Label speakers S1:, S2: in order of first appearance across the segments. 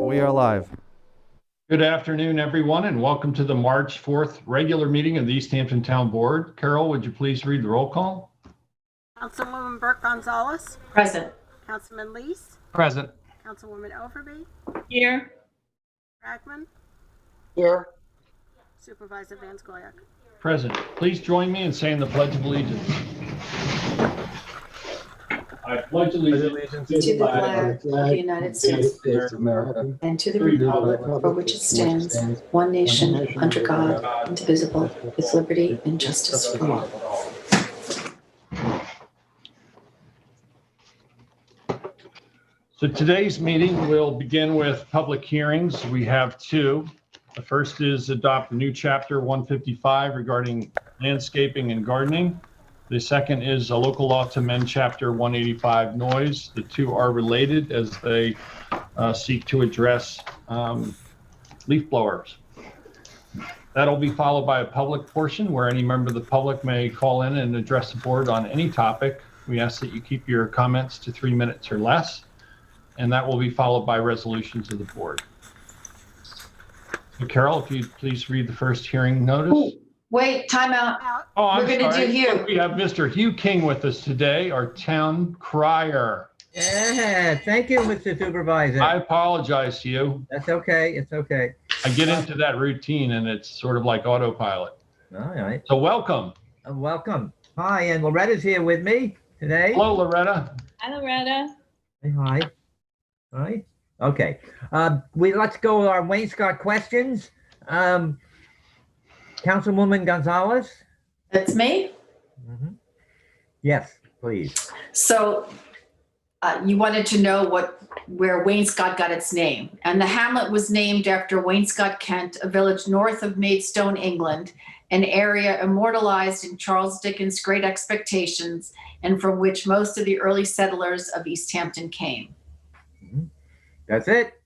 S1: We are live.
S2: Good afternoon, everyone, and welcome to the March 4th regular meeting of the East Hampton Town Board. Carol, would you please read the roll call?
S3: Councilwoman Burke Gonzalez.
S4: Present.
S3: Councilman Lease.
S5: Present.
S3: Councilwoman Overby.
S4: Here.
S3: Ragman.
S4: Here.
S3: Supervisor Van Scoyac.
S2: Present. Please join me in saying the Pledge of Allegiance. I pledge allegiance
S4: To the flag of the United States
S1: of America,
S4: and to the republic for which it stands, one nation, under God, indivisible, with liberty and justice for all.
S2: So today's meeting will begin with public hearings. We have two. The first is adopt a new chapter 155 regarding landscaping and gardening. The second is a local law to amend chapter 185 noise. The two are related as they seek to address leaf blowers. That'll be followed by a public portion where any member of the public may call in and address the board on any topic. We ask that you keep your comments to 3 minutes or less, and that will be followed by resolutions of the board. So Carol, if you'd please read the first hearing notice.
S4: Ooh, wait, time out.
S2: Oh, I'm
S4: We're gonna
S2: sorry.
S4: do Hugh.
S2: We have Mr. Hugh King with us today, our town crier.
S5: Yeah, thank you, Mr. Supervisor.
S2: I apologize, Hugh.
S5: That's okay. It's okay.
S2: I get into that routine and it's sort of like autopilot.
S5: All right.
S2: So welcome.
S5: Welcome. Hi, and Loretta's here with me today.
S2: Hello, Loretta.
S6: Hi, Loretta.
S5: Say hi. Hi. Okay. Let's go with our wainscot questions. Councilwoman Gonzalez.
S4: That's me.
S5: Yes, please.
S4: So you wanted to know where Wainscot got its name. And the hamlet was named after Wainscot, Kent, a village north of Maidstone, England, an area immortalized in Charles Dickens' Great Expectations, and from which most of the early settlers of East Hampton came.
S5: That's it.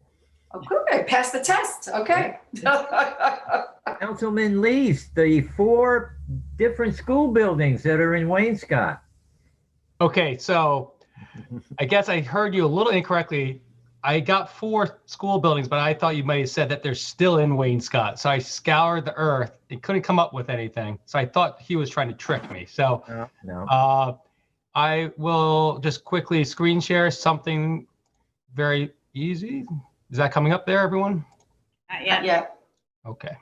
S4: Okay, passed the test. Okay.
S5: Councilman Lease, the 4 different school buildings that are in Wainscot.
S7: Okay, so I guess I heard you a little incorrectly. I got 4 school buildings, but I thought you might have said that they're still in Wainscot. So I scoured the earth and couldn't come up with anything. So I thought he was trying to trick me. So
S5: No.
S7: I will just quickly screen share something very easy. Is that coming up there, everyone?
S6: Not yet.
S4: Yeah.
S7: Okay.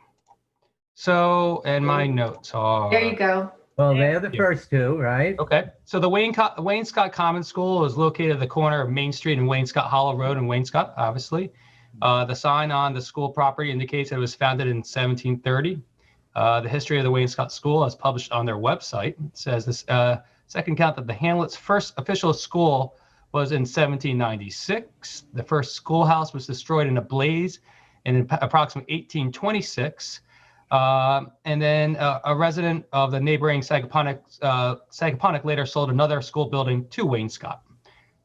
S7: So, and my notes are...
S4: There you go.
S5: Well, they're the first 2, right?
S7: Okay, so the Wainscot Common School is located at the corner of Main Street and Wainscot Hollow Road in Wainscot, obviously. The sign on the school property indicates it was founded in 1730. The history of the Wainscot School, as published on their website, says this second count that the hamlet's first official school was in 1796. The first schoolhouse was destroyed in a blaze in approximately 1826. And then a resident of the neighboring Sagaponack later sold another school building to Wainscot.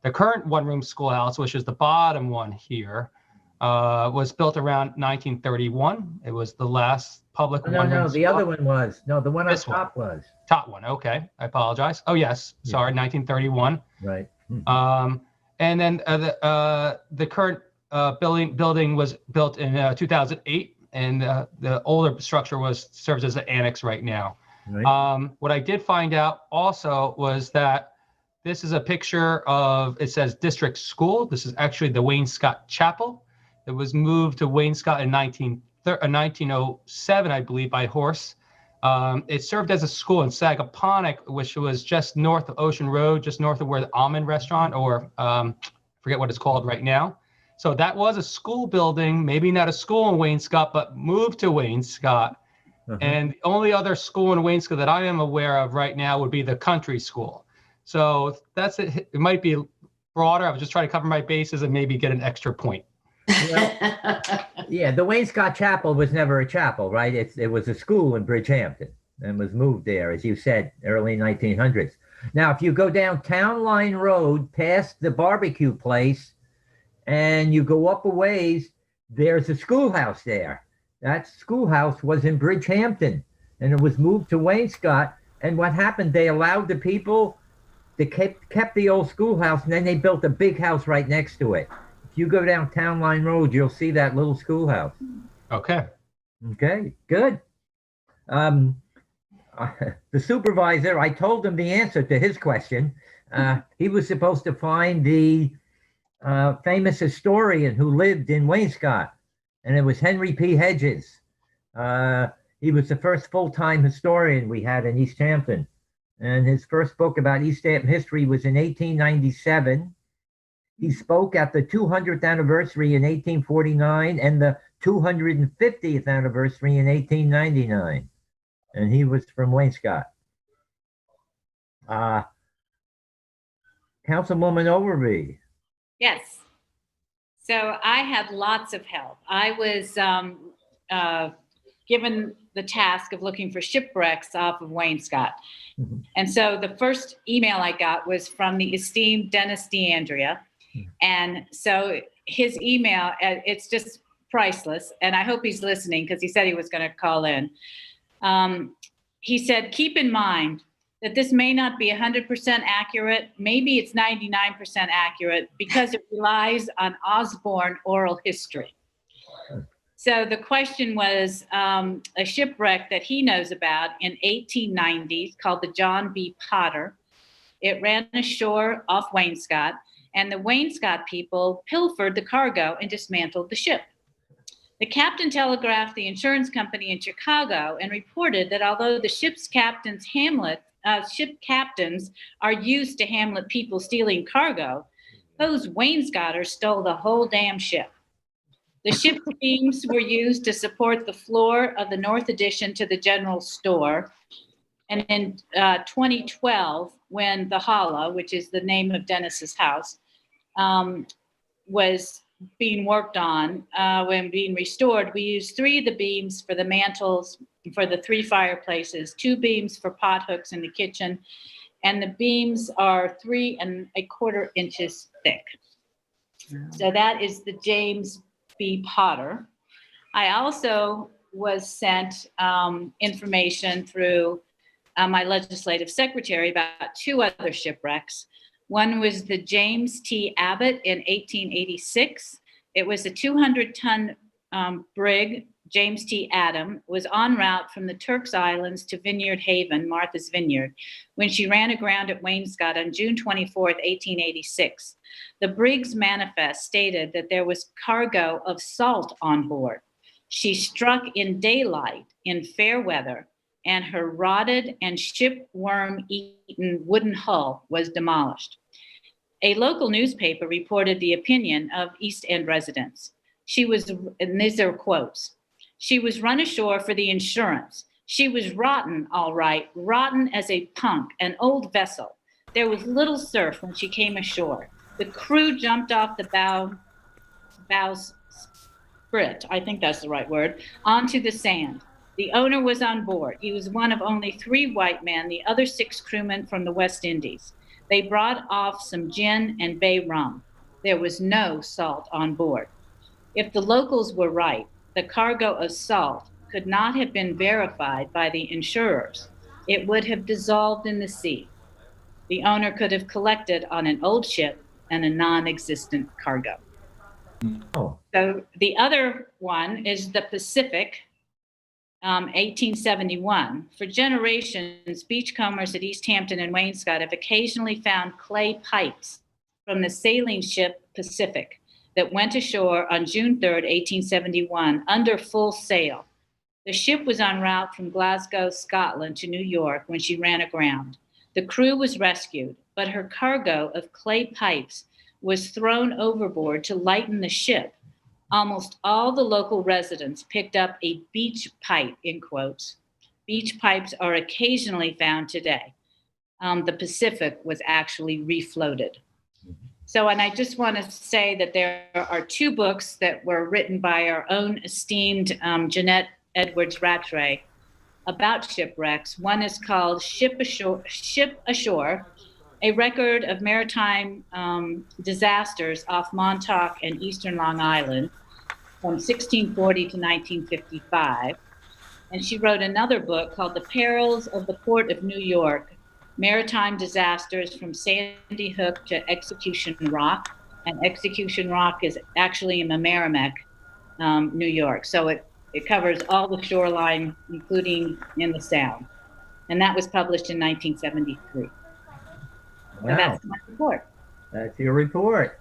S7: The current one-room schoolhouse, which is the bottom one here, was built around 1931. It was the last public one-room
S5: No, the other one was. No, the one on
S7: This one.
S5: top was.
S7: Top one, okay. I apologize. Oh, yes, sorry, 1931.
S5: Right.
S7: And then the current building was built in 2008. And the older structure serves as an annex right now.
S5: Right.
S7: What I did find out also was that this is a picture of, it says district school. This is actually the Wainscot Chapel. It was moved to Wainscot in 1907, I believe, by Horse. It served as a school in Sagaponack, which was just north of Ocean Road, just north of where the Almond Restaurant, or forget what it's called right now. So that was a school building, maybe not a school in Wainscot, but moved to Wainscot. And the only other school in Wainscot that I am aware of right now would be the country school. So that's it. It might be broader. I was just trying to cover my bases and maybe get an extra point.
S5: Yeah, the Wainscot Chapel was never a chapel, right? It was a school in Bridgehampton and was moved there, as you said, early 1900s. Now, if you go down Town Line Road past the barbecue place, and you go up a ways, there's a schoolhouse there. That schoolhouse was in Bridgehampton, and it was moved to Wainscot. And what happened, they allowed the people, they kept the old schoolhouse, and then they built a big house right next to it. If you go down Town Line Road, you'll see that little schoolhouse.
S7: Okay.
S5: Okay, good. Um, the supervisor, I told him the answer to his question. He was supposed to find the famous historian who lived in Wainscott, and it was Henry P. Hedges. He was the first full-time historian we had in East Hampton. And his first book about East Hampton history was in 1897. He spoke at the 200th anniversary in 1849 and the 250th anniversary in 1899. And he was from Wainscott. Councilwoman Overby.
S6: Yes. So I had lots of help. I was given the task of looking for shipwrecks off of Wainscott.
S5: Mhm.
S6: And so the first email I got was from the esteemed Dennis DeAndrea. And so his email, it's just priceless. And I hope he's listening because he said he was going to call in. He said, keep in mind that this may not be 100% accurate. Maybe it's 99% accurate because it relies on Osborne oral history. So the question was a shipwreck that he knows about in 1890 called the John B. Potter. It ran ashore off Wainscott, and the Wainscott people pilfered the cargo and dismantled the ship. The captain telegraphed the insurance company in Chicago and reported that although the ship captains are used to Hamlet people stealing cargo, those Wainscotters stole the whole damn ship. The ship's beams were used to support the floor of the north addition to the general store. And in 2012, when the Hala, which is the name of Dennis's house, was being worked on, when being restored, we used 3 of the beams for the mantles for the 3 fireplaces, 2 beams for pot hooks in the kitchen, and the beams are 3 1/4 inches thick. So that is the James B. Potter. I also was sent information through my legislative secretary about 2 other shipwrecks. One was the James T. Abbott in 1886. It was a 200-ton brig. James T. Adam was en route from the Turks Islands to Vineyard Haven, Martha's Vineyard, when she ran aground at Wainscott on June 24th, 1886. The brig's manifest stated that there was cargo of salt on board. She struck in daylight in fair weather, and her rotted and shipworm-eaten wooden hull was demolished. A local newspaper reported the opinion of East End residents. She was, and these are quotes, she was run ashore for the insurance. She was rotten, all right, rotten as a punk, an old vessel. There was little surf when she came ashore. The crew jumped off the bowsprit, I think that's the right word, onto the sand. The owner was on board. He was one of only 3 white men, the other 6 crewmen from the West Indies. They brought off some gin and bay rum. There was no salt on board. If the locals were right, the cargo of salt could not have been verified by the insurers. It would have dissolved in the sea. The owner could have collected on an old ship and a non-existent cargo.
S5: Oh,
S6: So the other one is the Pacific, 1871. For generations, beachcombers at East Hampton and Wainscott have occasionally found clay pipes from the sailing ship Pacific that went ashore on June 3rd, 1871, under full sail. The ship was en route from Glasgow, Scotland to New York when she ran aground. The crew was rescued, but her cargo of clay pipes was thrown overboard to lighten the ship. Almost all the local residents picked up a beach pipe, in quotes. Beach pipes are occasionally found today. The Pacific was actually refloated. So, and I just want to say that there are 2 books that were written by our own esteemed Jeanette Edwards Rattray about shipwrecks. One is called Ship Ashore, a record of maritime disasters off Montauk and eastern Long Island from 1640 to 1955. And she wrote another book called The Perils of the Port of New York, Maritime Disasters from Sandy Hook to Execution Rock. and Execution Rock is actually in Mamaroneck, New York. So it covers all the shoreline, including in the Sound. And that was published in 1973. So
S5: Wow,
S6: that's my report.
S5: that's your report.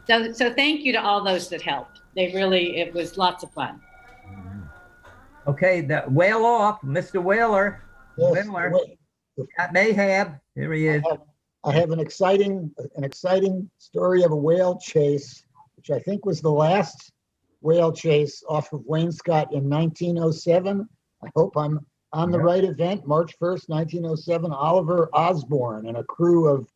S6: So thank you to all those that helped. It was lots of fun.
S5: Okay, the whale off, Mr. Whaler.
S1: Yes,
S5: Whaler.
S1: wait,
S5: Got Mayhab. Here he is.
S1: I have an exciting story of a whale chase, which I think was the last whale chase off of Wainscott in 1907. I hope I'm on the right event. March 1st, 1907, Oliver Osborne and a crew of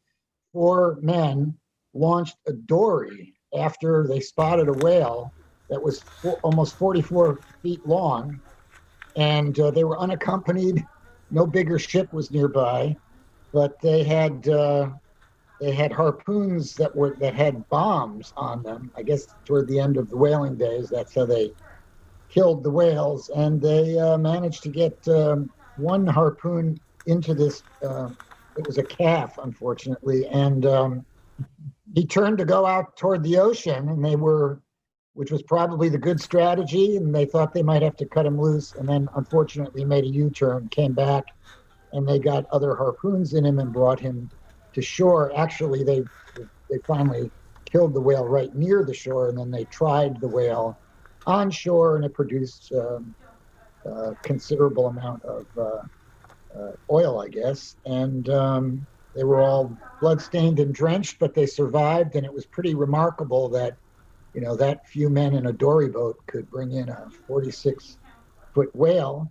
S1: 4 men launched a dory after they spotted a whale that was almost 44 feet long. And they were unaccompanied. No bigger ship was nearby, but they had harpoons that had bombs on them. I guess toward the end of the whaling days, that's how they killed the whales. And they managed to get one harpoon into this. It was a calf, unfortunately, and he turned to go out toward the ocean, and which was probably the good strategy, and they thought they might have to cut him loose, and then unfortunately made a U-turn, came back, and they got other harpoons in him and brought him to shore. Actually, they finally killed the whale right near the shore, and then they tried the whale on shore, and it produced a considerable amount of oil, I guess, and they were all bloodstained and drenched, but they survived, and it was pretty remarkable that that few men in a dory boat could bring in a 46-foot whale.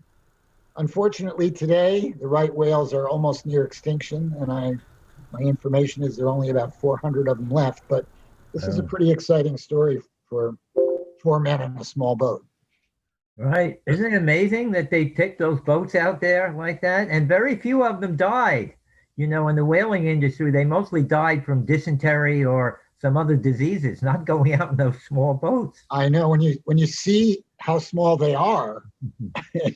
S1: Unfortunately, today, the right whales are almost near extinction, and my information is there are only about 400 of them left, but this is a pretty exciting story for 4 men in a small boat.
S5: Right. Isn't it amazing that they picked those boats out there like that? And very few of them died. In the whaling industry, they mostly died from dysentery or some other diseases, not going out in those small boats.
S1: I know when you see how small they are,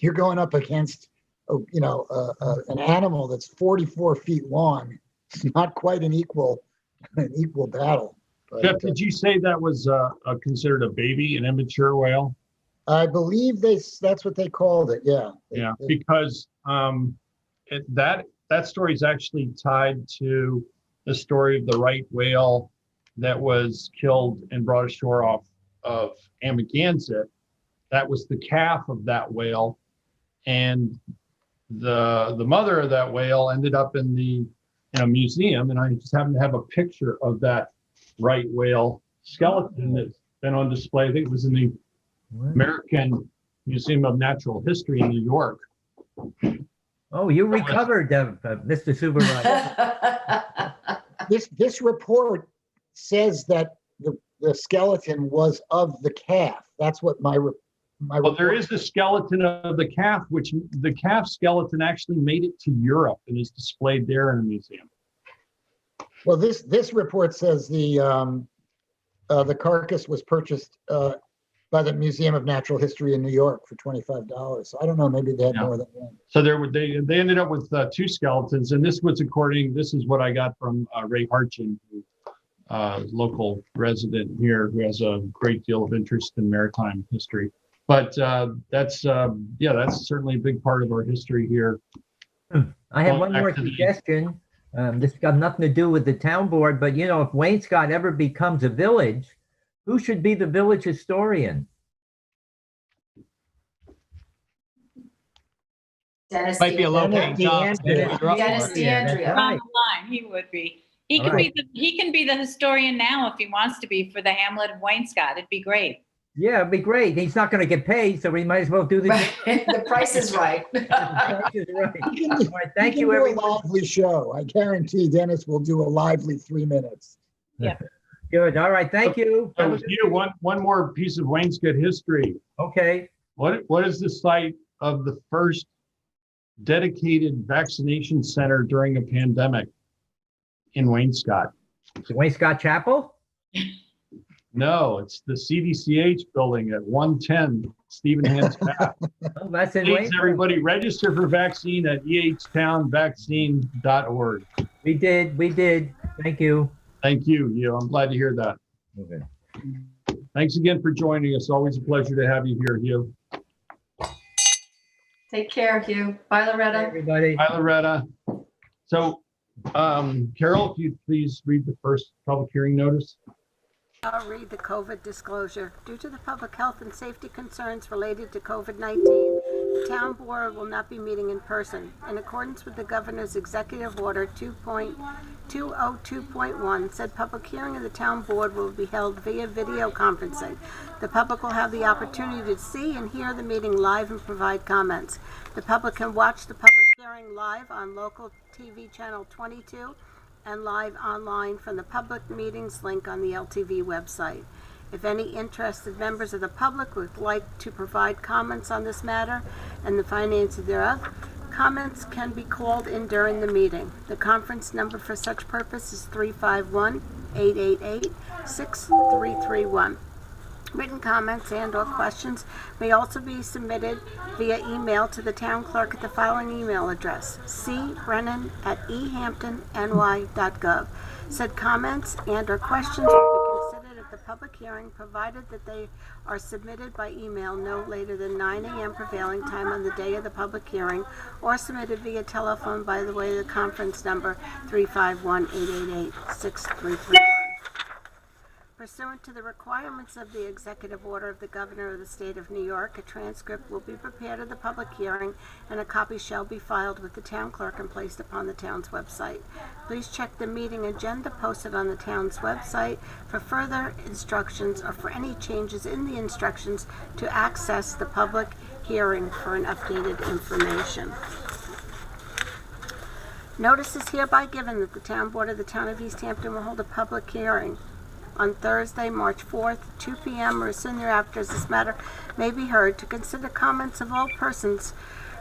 S1: you're going up against an animal that's 44 feet long. It's not quite an equal battle. But,
S2: Jeff, did you say that was considered a baby, an immature whale?
S1: I believe that's what they called it. Yeah.
S2: Yeah, because that story is actually tied to the story of the right whale that was killed and brought ashore off of Amagansett. That was the calf of that whale, and the mother of that whale ended up in a museum, and I just happen to have a picture of that right whale skeleton that's been on display. I think it was in the American Museum of Natural History in New York.
S5: Oh, you recovered, Mr. Supervisor.
S1: This report says that the skeleton was of the calf. That's what my
S2: Well, there is the skeleton of the calf, which the calf skeleton actually made it to Europe and is displayed there in a museum.
S1: Well, this report says the carcass was purchased by the Museum of Natural History in New York for $25. So I don't know, maybe they had more than one.
S2: So they ended up with 2 skeletons, and this is what I got from Ray Harchin, local resident here who has a great deal of interest in maritime history. But that's certainly a big part of our history here.
S5: I have one more suggestion. This has got nothing to do with the town board, but if Wainscott ever becomes a village, who should be the village historian?
S4: Dennis
S7: Might be a low-paying job.
S1: Dennis
S4: Dennis DeAndrea.
S5: Right.
S6: On the line, he would be. He
S5: All
S6: can be the historian now if he wants to be for the Hamlet of Wainscott. It'd be great.
S5: Yeah, it'd be great. He's not going to get paid, so we might as well do the
S4: Right. The price is right.
S5: Right. All right, thank you,
S1: A
S5: everyone.
S1: lively show. I guarantee Dennis will do a lively 3 minutes.
S5: Good. All right, thank you.
S2: So one more piece of Wainscott history.
S5: Okay.
S2: What is the site of the first dedicated vaccination center during a pandemic in Wainscott?
S5: The Wainscott Chapel?
S2: No, it's the CDCH building at 110 Stephen Hans Path.
S5: Oh, that's in
S2: Please,
S5: Wainscott.
S2: everybody, register for vaccine at ehtownvaccine.org.
S5: We did. Thank you.
S2: Thank you. I'm glad to hear that.
S5: Okay.
S2: Thanks again for joining us. Always a pleasure to have you here, Hugh.
S4: Take care, Hugh. Bye, Loretta.
S5: Everybody.
S2: Hi, Loretta. So, Carol, if you'd please read the first public hearing notice.
S3: I'll read the COVID disclosure. Due to the public health and safety concerns related to COVID-19, the town board will not be meeting in person. In accordance with the governor's executive order 2.202.1, said public hearing of the town board will be held via video conferencing. The public will have the opportunity to see and hear the meeting live and provide comments. The public can watch the public hearing live on local TV channel 22 and live online from the public meetings link on the LTV website. If any interested members of the public would like to provide comments on this matter and the finances thereof, comments can be called in during the meeting. The conference number for such purpose is 351-888-6331. Written comments and/or questions may also be submitted via email to the town clerk at the following email address: cbrennan@ehamptonny.gov. Said comments and/or questions will be considered at the public hearing, provided that they are submitted by email no later than 9 a.m. prevailing time on the day of the public hearing, or submitted via telephone by the way of the conference number 351-888-6331. Pursuant to the requirements of the executive order of the governor of the state of New York, a transcript will be prepared of the public hearing and a copy shall be filed with the town clerk and placed upon the town's website. Please check the meeting agenda posted on the town's website for further instructions or for any changes in the instructions to access the public hearing for an updated information. Notice is hereby given that the town board of the town of East Hampton will hold a public hearing on Thursday, March 4th, 2 p.m. or as soon thereafter as this matter may be heard, to consider comments of all persons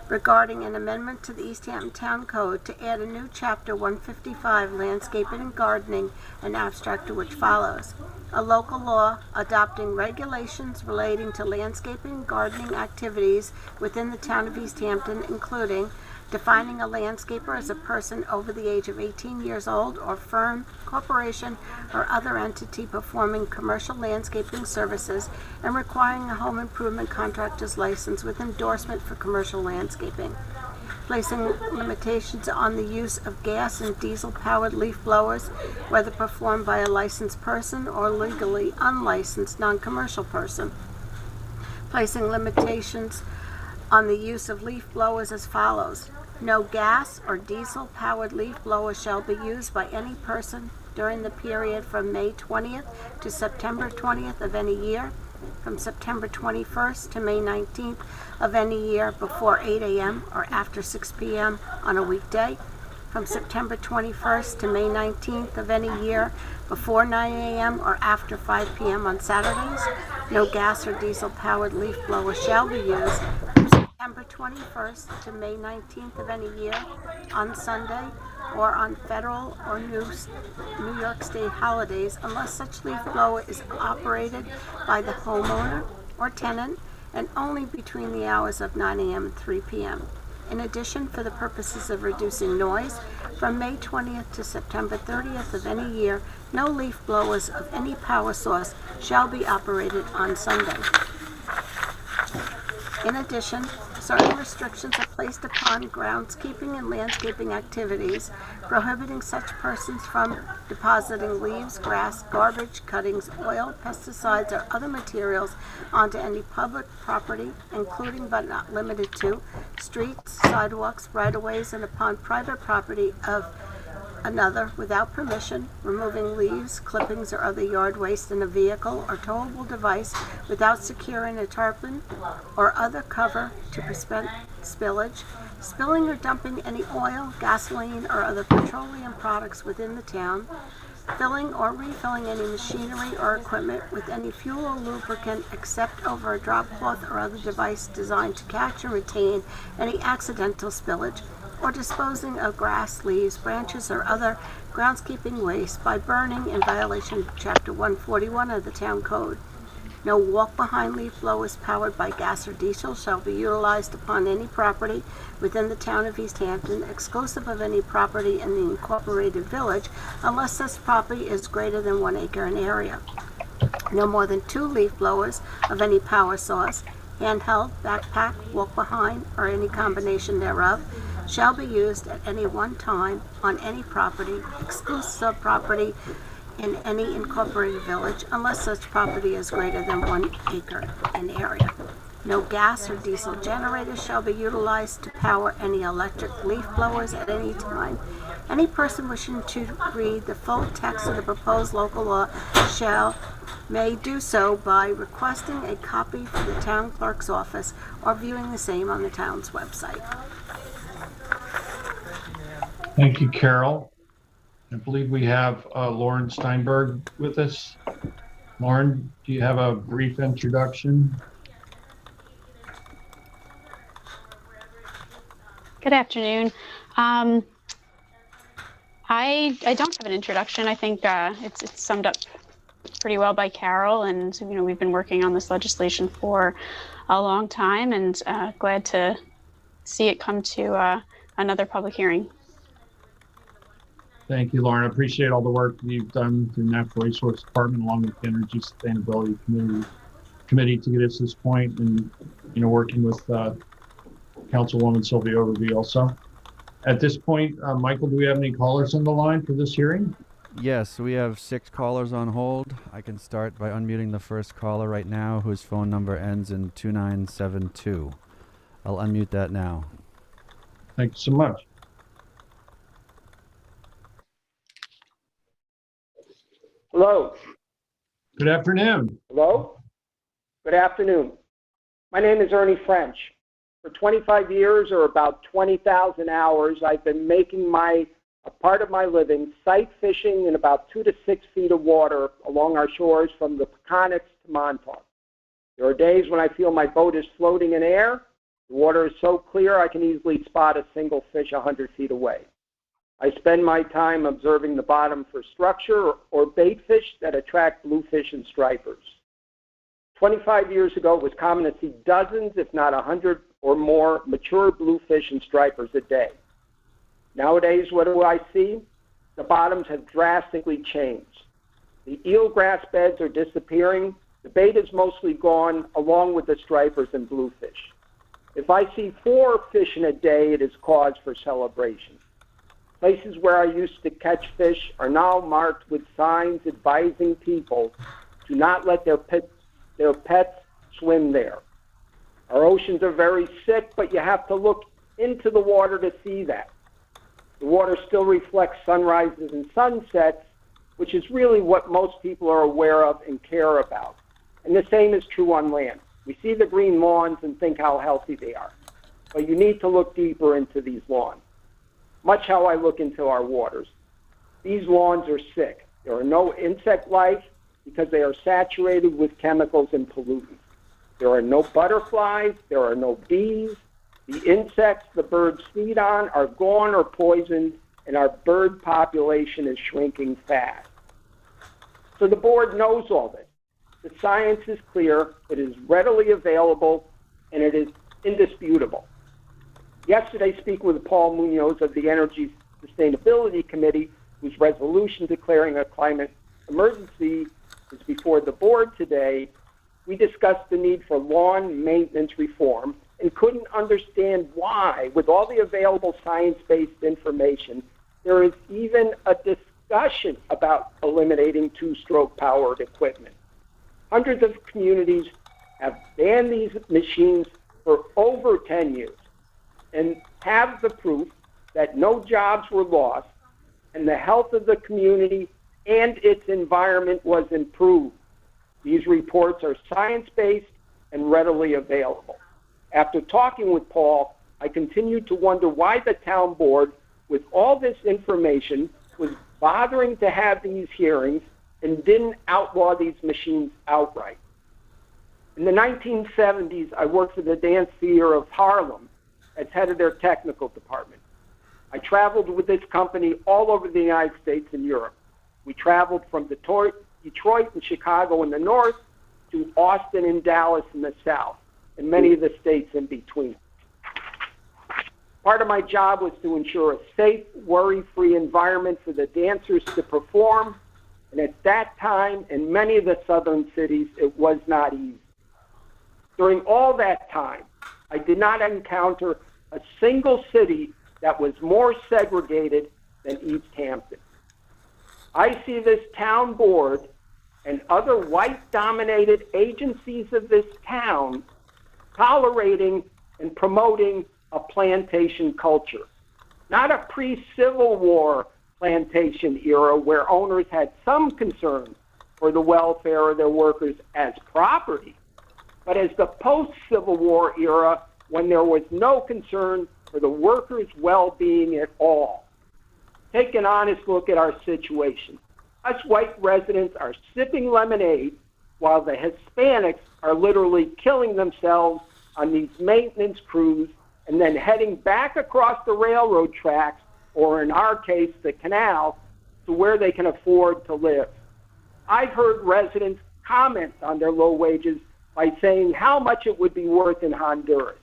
S3: regarding an amendment to the East Hampton Town Code to add a new chapter 155, landscaping and gardening, an abstract to which follows: a local law adopting regulations relating to landscaping and gardening activities within the town of East Hampton, including defining a landscaper as a person over the age of 18 years old or firm, corporation, or other entity performing commercial landscaping services, and requiring a home improvement contractor's license with endorsement for commercial landscaping. Placing limitations on the use of gas and diesel-powered leaf blowers, whether performed by a licensed person or legally unlicensed non-commercial person. Placing limitations on the use of leaf blowers as follows: no gas or diesel-powered leaf blower shall be used by any person during the period from May 20th to September 20th of any year, from September 21st to May 19th of any year before 8 a.m. or after 6 p.m. on a weekday, from September 21st to May 19th of any year before 9 a.m. or after 5 p.m. on Saturdays. No gas or diesel-powered leaf blower shall be used from September 21st to May 19th of any year on Sunday or on federal or New York State holidays, unless such leaf blower is operated by the homeowner or tenant and only between the hours of 9 a.m. and 3 p.m. In addition, for the purposes of reducing noise, from May 20th to September 30th of any year, no leaf blowers of any power source shall be operated on Sunday. In addition, certain restrictions are placed upon groundskeeping and landscaping activities, prohibiting such persons from depositing leaves, grass, garbage, cuttings, oil, pesticides, or other materials onto any public property, including but not limited to streets, sidewalks, right-of-ways, and upon private property of another without permission, removing leaves, clippings, or other yard waste in a vehicle or towable device without securing a tarpaulin or other cover to prevent spillage, spilling or dumping any oil, gasoline, or other petroleum products within the town, filling or refilling any machinery or equipment with any fuel or lubricant except over a drop cloth or other device designed to catch and retain any accidental spillage, or disposing of grass, leaves, branches, or other groundskeeping waste by burning in violation of Chapter 141 of the Town Code. No walk-behind leaf blowers powered by gas or diesel shall be utilized upon any property within the town of East Hampton, exclusive of any property in the incorporated village, unless such property is greater than 1 acre in area. No more than 2 leaf blowers of any power source, handheld, backpack, walk-behind, or any combination thereof, shall be used at any one time on any property, exclusive property in any incorporated village, unless such property is greater than 1 acre in area. No gas or diesel generators shall be utilized to power any electric leaf blowers at any time. Any person wishing to read the full text of the proposed local law may do so by requesting a copy from the town clerk's office or viewing the same on the town's website.
S2: Thank you, Carol. I believe we have Lauren Steinberg with us. Lauren, do you have a brief introduction?
S8: Good afternoon. I don't have an introduction. I think it's summed up pretty well by Carol, and we've been working on this legislation for a long time, and glad to see it come to another public hearing.
S2: Thank you, Lauren. I appreciate all the work you've done through the Natural Resource Department along with the Energy Sustainability Committee to get us to this point, and working with Councilwoman Sylvia Overby also. At this point, Michael, do we have any callers on the line for this hearing?
S9: Yes, we have 6 callers on hold. I can start by unmuting the first caller right now, whose phone number ends in 2972. I'll unmute that now.
S2: Thank you so much.
S10: Hello.
S2: Good afternoon.
S10: Hello. Good afternoon. My name is Ernie French. For 25 years, or about 20,000 hours, I've been making a part of my living sight fishing in about 2 to 6 feet of water along our shores from the Peconics to Montauk. There are days when I feel my boat is floating in air. The water is so clear I can easily spot a single fish 100 feet away. I spend my time observing the bottom for structure or bait fish that attract bluefish and stripers. 25 years ago, it was common to see dozens, if not 100 or more, mature bluefish and stripers a day. Nowadays, what do I see? The bottoms have drastically changed. The eelgrass beds are disappearing. The bait is mostly gone, along with the stripers and bluefish. If I see 4 fish in a day, it is cause for celebration. Places where I used to catch fish are now marked with signs advising people to not let their pets swim there. Our oceans are very sick, but you have to look into the water to see that. The water still reflects sunrises and sunsets, which is really what most people are aware of and care about. And the same is true on land. We see the green lawns and think how healthy they are, but you need to look deeper into these lawns. Much how I look into our waters. These lawns are sick. There are no insect life because they are saturated with chemicals and pollutants. There are no butterflies, there are no bees. The insects the birds feed on are gone or poisoned, and our bird population is shrinking fast. So the board knows all this. The science is clear, it is readily available, and it is indisputable. Yesterday, speaking with Paul Munoz of the Energy Sustainability Committee, whose resolution declaring a climate emergency is before the board today, we discussed the need for lawn maintenance reform and couldn't understand why, with all the available science-based information, there is even a discussion about eliminating 2-stroke powered equipment. Hundreds of communities have banned these machines for over 10 years and have the proof that no jobs were lost and the health of the community and its environment was improved. These reports are science-based and readily available. After talking with Paul, I continued to wonder why the town board, with all this information, was bothering to have these hearings and didn't outlaw these machines outright. In the 1970s, I worked for the Dance Theater of Harlem as head of their technical department. I traveled with this company all over the United States and Europe. We traveled from Detroit and Chicago in the north to Austin and Dallas in the south, and many of the states in between. Part of my job was to ensure a safe, worry-free environment for the dancers to perform And at that time, in many of the southern cities, it was not easy. During all that time, I did not encounter a single city that was more segregated than East Hampton. I see this town board and other white-dominated agencies of this town tolerating and promoting a plantation culture, not a pre-Civil War plantation era where owners had some concern for the welfare of their workers as property, but as the post-Civil War era when there was no concern for the workers' well-being at all. Take an honest look at our situation. Us white residents are sipping lemonade while the Hispanics are literally killing themselves on these maintenance crews and then heading back across the railroad tracks, or in our case, the canal, to where they can afford to live. I've heard residents comment on their low wages by saying how much it would be worth in Honduras.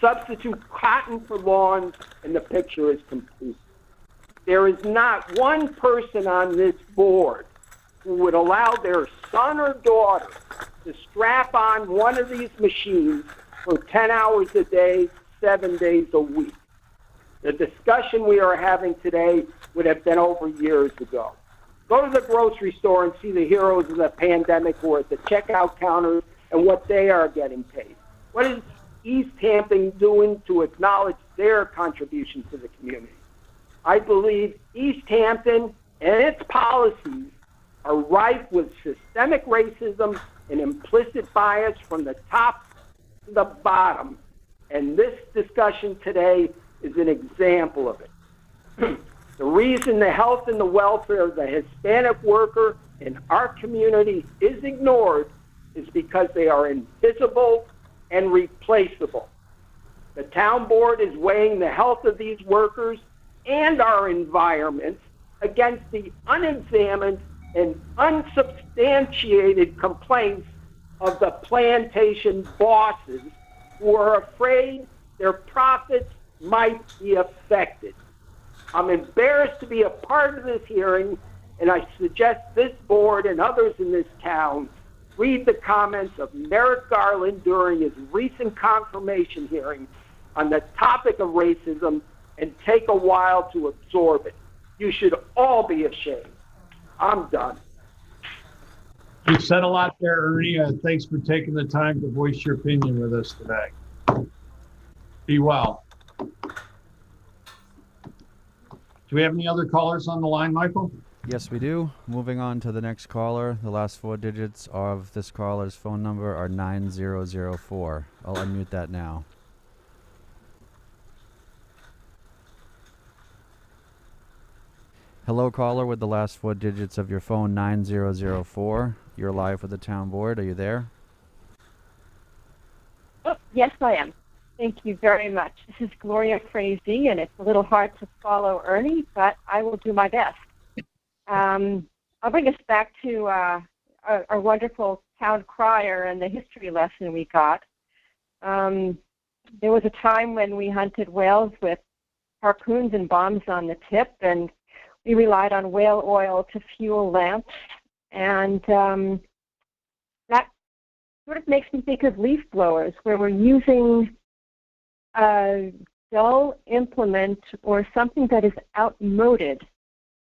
S10: Substitute cotton for lawns, and the picture is complete. There is not one person on this board who would allow their son or daughter to strap on one of these machines for 10 hours a day, 7 days a week. The discussion we are having today would have been over years ago. Go to the grocery store and see the heroes of the pandemic who are at the checkout counters and what they are getting paid. What is East Hampton doing to acknowledge their contribution to the community? I believe East Hampton and its policies are rife with systemic racism and implicit bias from the top to the bottom. And this discussion today is an example of it. The reason the health and the welfare of the Hispanic worker in our community is ignored is because they are invisible and replaceable. The town board is weighing the health of these workers and our environment against the unexamined and unsubstantiated complaints of the plantation bosses who are afraid their profits might be affected. I'm embarrassed to be a part of this hearing, and I suggest this board and others in this town read the comments of Merrick Garland during his recent confirmation hearing on the topic of racism and take a while to absorb it. You should all be ashamed. I'm done.
S2: You said a lot there, Ernie. Thanks for taking the time to voice your opinion with us today. Be well. Do we have any other callers on the line, Michael?
S9: Yes, we do. Moving on to the next caller. The last 4 digits of this caller's phone number are 9004. I'll unmute that now. Hello, caller, with the last 4 digits of your phone, 9004. You're live with the town board. Are you there?
S11: Oh, yes, I am. Thank you very much. This is Gloria Frazee, and it's a little hard to follow Ernie, but I will do my best. I'll bring us back to our wonderful town crier and the history lesson we got. There was a time when we hunted whales with harpoons and bombs on the tip, and we relied on whale oil to fuel lamps, and that sort of makes me think of leaf blowers, where we're using a dull implement or something that is outmoded.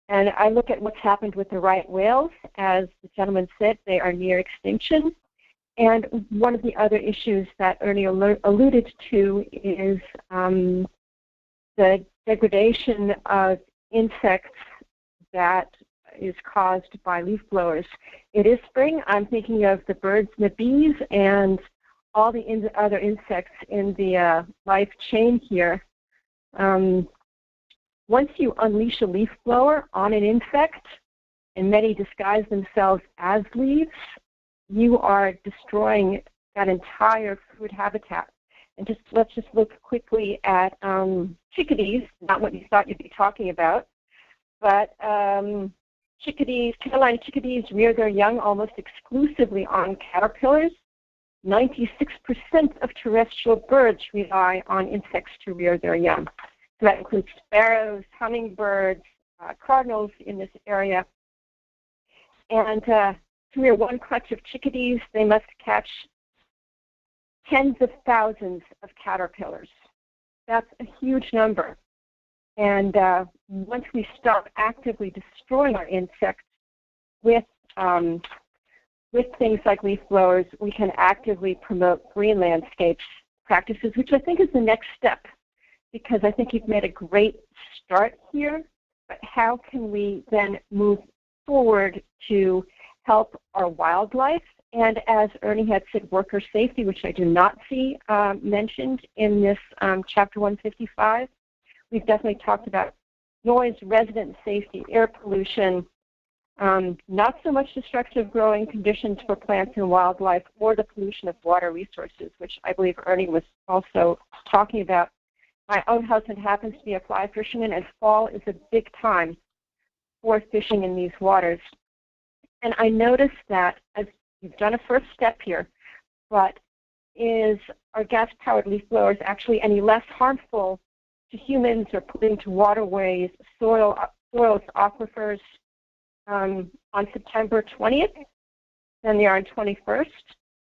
S11: And I look at what's happened with the right whales. As the gentleman said, they are near extinction. And one of the other issues that Ernie alluded to is the degradation of insects that is caused by leaf blowers. It is spring. I'm thinking of the birds and the bees and all the other insects in the life chain here. Once you unleash a leaf blower on an insect, and many disguise themselves as leaves, you are destroying that entire food habitat. And let's just look quickly at chickadees, not what you thought you'd be talking about, but chickadees, Carolina chickadees rear their young almost exclusively on caterpillars. 96% of terrestrial birds rely on insects to rear their young. So that includes sparrows, hummingbirds, cardinals in this area. And to rear one clutch of chickadees, they must catch tens of thousands of caterpillars. That's a huge number. And once we start actively destroying our insects with things like leaf blowers, we can actively promote green landscapes practices, which I think is the next step, because I think you've made a great start here. But how can we then move forward to help our wildlife? And as Ernie had said, worker safety, which I do not see mentioned in this Chapter 155. We've definitely talked about noise, resident safety, air pollution, not so much destructive growing conditions for plants and wildlife, or the pollution of water resources, which I believe Ernie was also talking about. My own husband happens to be a fly fisherman, and fall is a big time for fishing in these waters. And I noticed that, as you've done a first step here, but is our gas-powered leaf blowers actually any less harmful to humans or polluting to waterways, soils, aquifers on September 20th than they are on 21st?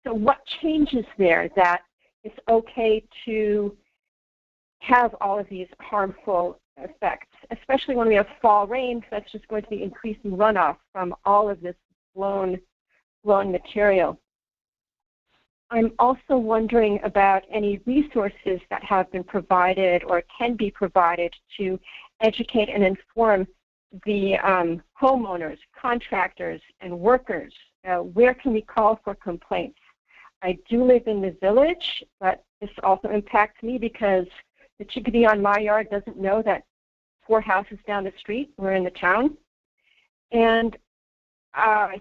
S11: So what changes there that it's okay to have all of these harmful effects, especially when we have fall rain, because that's just going to be increasing runoff from all of this blown material. I'm also wondering about any resources that have been provided or can be provided to educate and inform the homeowners, contractors, and workers. Where can we call for complaints? I do live in the village, but this also impacts me because the chickadee on my yard doesn't know that 4 houses down the street we're in the town. And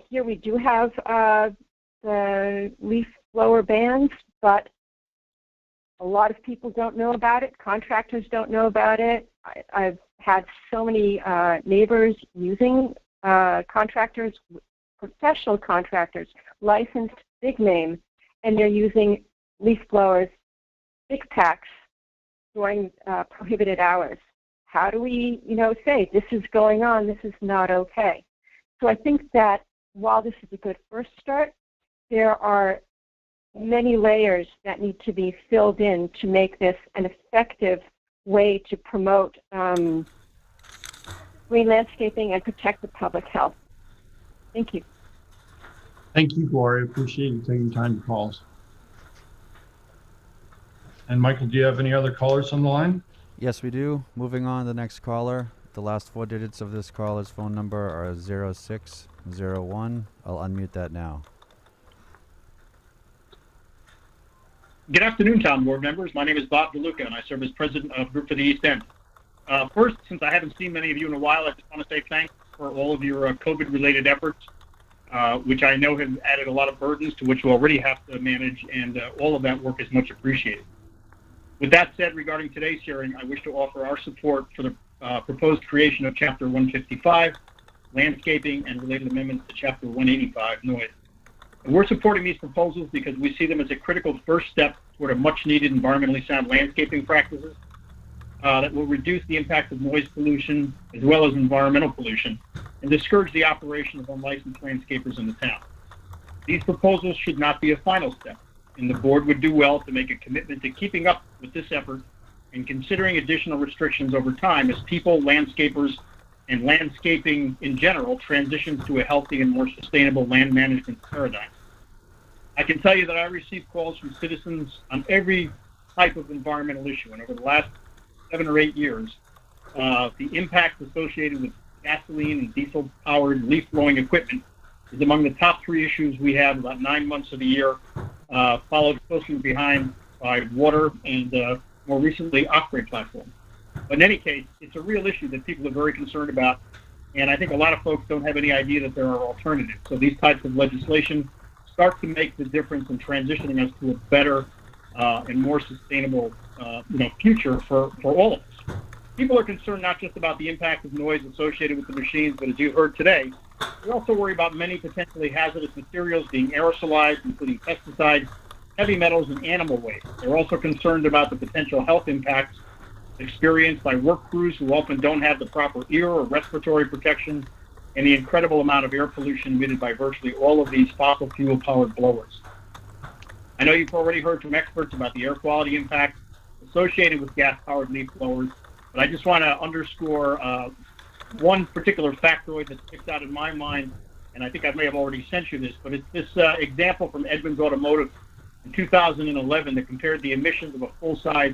S11: here we do have the leaf blower bans, but a lot of people don't know about it. Contractors don't know about it. I've had so many neighbors using contractors, professional contractors, licensed, big name, and they're using leaf blowers, big packs during prohibited hours. How do we, say this is going on, this is not okay? So I think that while this is a good first start, there are many layers that need to be filled in to make this an effective way to promote green landscaping and protect the public health. Thank you.
S2: Thank you, Gloria. Appreciate you taking time to call us. And Michael, do you have any other callers on the line?
S9: Yes, we do. Moving on to the next caller. The last 4 digits of this caller's phone number are 0601. I'll unmute that now.
S12: Good afternoon, town board members. My name is Bob DeLuca, and I serve as president of Group for the East End. First, since I haven't seen many of you in a while, I just want to say thanks for all of your COVID-related efforts, which I know have added a lot of burdens to which you already have to manage, and all of that work is much appreciated. With that said, regarding today's hearing, I wish to offer our support for the proposed creation of Chapter 155, Landscaping, and related amendments to Chapter 185, Noise. And we're supporting these proposals because we see them as a critical first step toward a much-needed environmentally sound landscaping practices that will reduce the impact of noise pollution as well as environmental pollution and discourage the operation of unlicensed landscapers in the town. These proposals should not be a final step, and the board would do well to make a commitment to keeping up with this effort and considering additional restrictions over time as people, landscapers, and landscaping in general transitions to a healthy and more sustainable land management paradigm. I can tell you that I receive calls from citizens on every type of environmental issue, and over the last 7 or 8 years, the impact associated with gasoline and diesel-powered leaf-blowing equipment is among the top 3 issues we have about 9 months of the year, followed closely behind by water and more recently off-grid platforms. But in any case, it's a real issue that people are very concerned about, and I think a lot of folks don't have any idea that there are alternatives. So these types of legislation start to make the difference in transitioning us to a better and more sustainable future for all of us. People are concerned not just about the impact of noise associated with the machines, but as you heard today, we also worry about many potentially hazardous materials being aerosolized, including pesticides, heavy metals, and animal waste. They're also concerned about the potential health impacts experienced by work crews who often don't have the proper ear or respiratory protection and the incredible amount of air pollution emitted by virtually all of these fossil fuel-powered blowers. I know you've already heard from experts about the air quality impacts associated with gas-powered leaf blowers, but I just want to underscore one particular factoid that sticks out in my mind, and I think I may have already sent you this, but it's this example from Edmunds Automotive in 2011 that compared the emissions of a full-size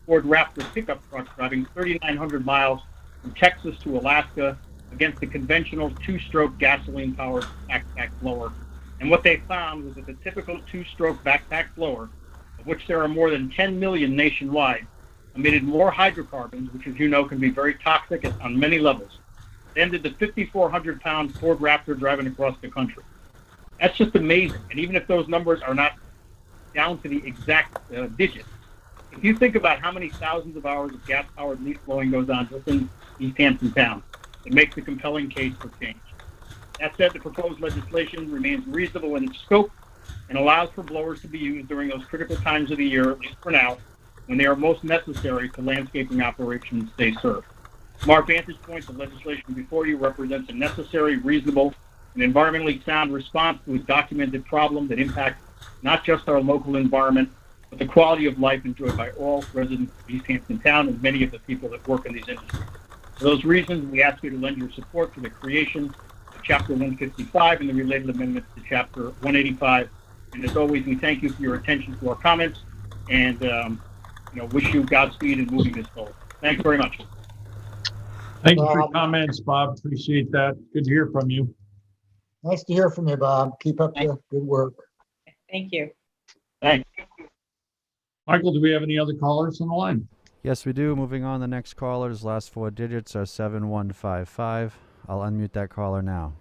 S12: Ford Raptor pickup truck driving 3,900 miles from Texas to Alaska against the conventional two-stroke gasoline-powered backpack blower. And what they found was that the typical two-stroke backpack blower, of which there are more than 10 million nationwide, emitted more hydrocarbons, which, as you know, can be very toxic on many levels, than did the 5,400-pound Ford Raptor driving across the country. That's just amazing. And even if those numbers are not down to the exact digit, if you think about how many thousands of hours of gas-powered leaf blowing goes on just in East Hampton town, it makes a compelling case for change. That said, the proposed legislation remains reasonable in its scope and allows for blowers to be used during those critical times of the year, at least for now, when they are most necessary to landscaping operations they serve. From our vantage point, the legislation before you represents a necessary, reasonable, and environmentally sound response to a documented problem that impacts not just our local environment, but the quality of life enjoyed by all residents of East Hampton Town and many of the people that work in these industries. For those reasons, we ask you to lend your support to the creation of Chapter 155 and the related amendments to Chapter 185. And as always, we thank you for your attention to our comments and wish you Godspeed in moving this forward. Thanks very much.
S2: Thank you for your comments, Bob. Appreciate that. Good to hear from you.
S1: Nice to hear from you, Bob. Keep up the good work.
S6: Thank you.
S12: Thanks.
S2: Michael, do we have any other callers on the line?
S9: Yes, we do. Moving on, the next caller's last four digits are 7155. I'll unmute that caller now.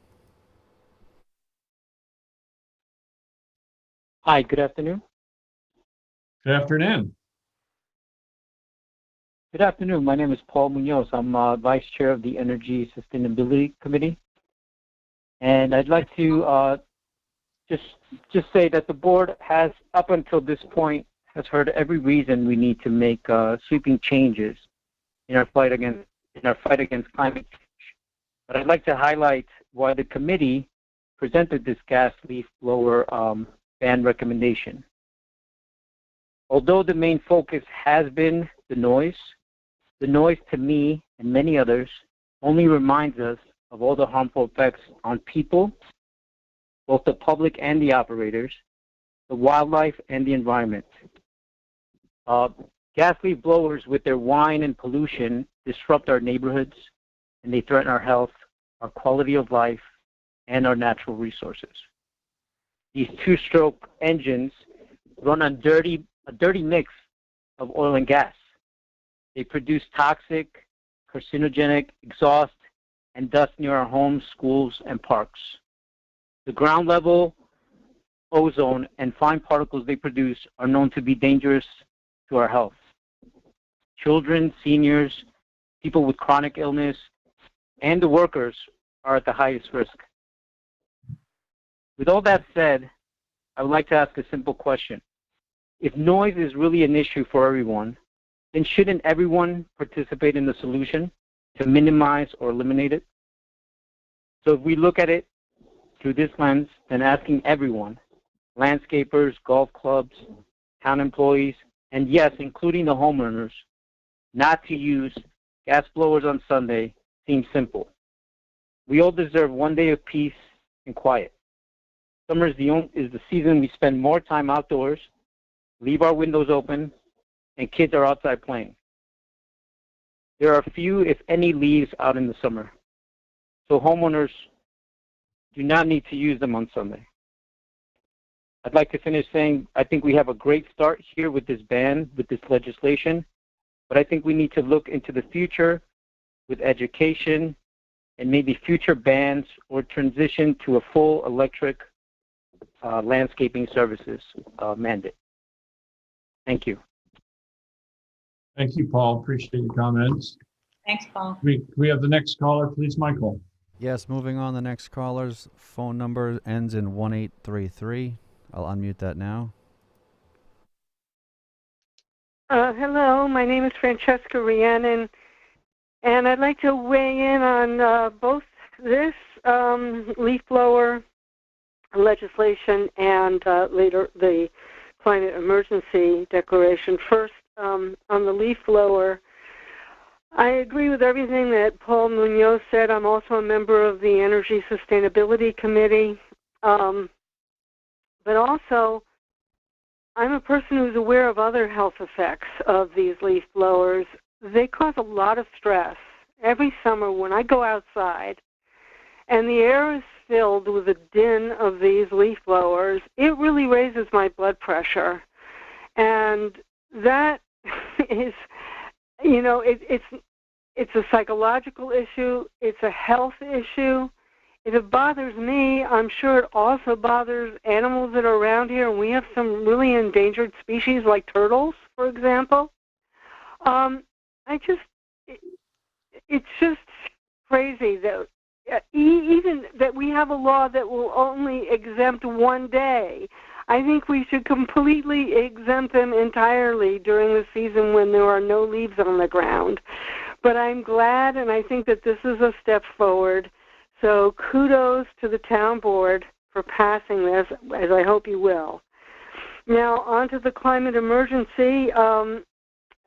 S13: Hi, good afternoon.
S2: Good afternoon.
S13: Good afternoon. My name is Paul Munoz. I'm Vice Chair of the Energy Sustainability Committee. And I'd like to just say that the board has, up until this point, has heard every reason we need to make sweeping changes in our fight against climate change. But I'd like to highlight why the committee presented this gas leaf blower ban recommendation. Although the main focus has been the noise to me and many others only reminds us of all the harmful effects on people, both the public and the operators, the wildlife and the environment. Gas leaf blowers with their whine and pollution disrupt our neighborhoods, and they threaten our health, our quality of life, and our natural resources. These two-stroke engines run on a dirty mix of oil and gas. They produce toxic, carcinogenic exhaust and dust near our homes, schools, and parks. The ground level ozone and fine particles they produce are known to be dangerous to our health. Children, seniors, people with chronic illness, and the workers are at the highest risk. With all that said, I would like to ask a simple question. If noise is really an issue for everyone, then shouldn't everyone participate in the solution to minimize or eliminate it? So if we look at it through this lens, then asking everyone, landscapers, golf clubs, town employees, and yes, including the homeowners, not to use gas blowers on Sunday seems simple. We all deserve one day of peace and quiet. Summer is the season we spend more time outdoors, leave our windows open, and kids are outside playing. There are few, if any, leaves out in the summer, so homeowners do not need to use them on Sunday. I'd like to finish saying I think we have a great start here with this ban, with this legislation, but I think we need to look into the future with education and maybe future bans or transition to a full electric landscaping services mandate. Thank you.
S2: Thank you, Paul. Appreciate your comments.
S6: Thanks, Paul.
S2: We have the next caller, please, Michael.
S9: Yes, moving on, the next caller's phone number ends in 1833. I'll unmute that now.
S14: Hello, my name is Francesca Rhiannon, and I'd like to weigh in on both this leaf blower legislation and later the climate emergency declaration. First, on the leaf blower, I agree with everything that Paul Munoz said. I'm also a member of the Energy Sustainability Committee. But also, I'm a person who's aware of other health effects of these leaf blowers. They cause a lot of stress. Every summer when I go outside and the air is filled with the din of these leaf blowers, it really raises my blood pressure. And that is, you know, it's a psychological issue. It's a health issue. If it bothers me, I'm sure it also bothers animals that are around here. And we have some really endangered species like turtles, for example. It's just crazy that even that we have a law that will only exempt one day. I think we should completely exempt them entirely during the season when there are no leaves on the ground. But I'm glad, and I think that this is a step forward. So kudos to the town board for passing this, as I hope you will. Now, on to the climate emergency.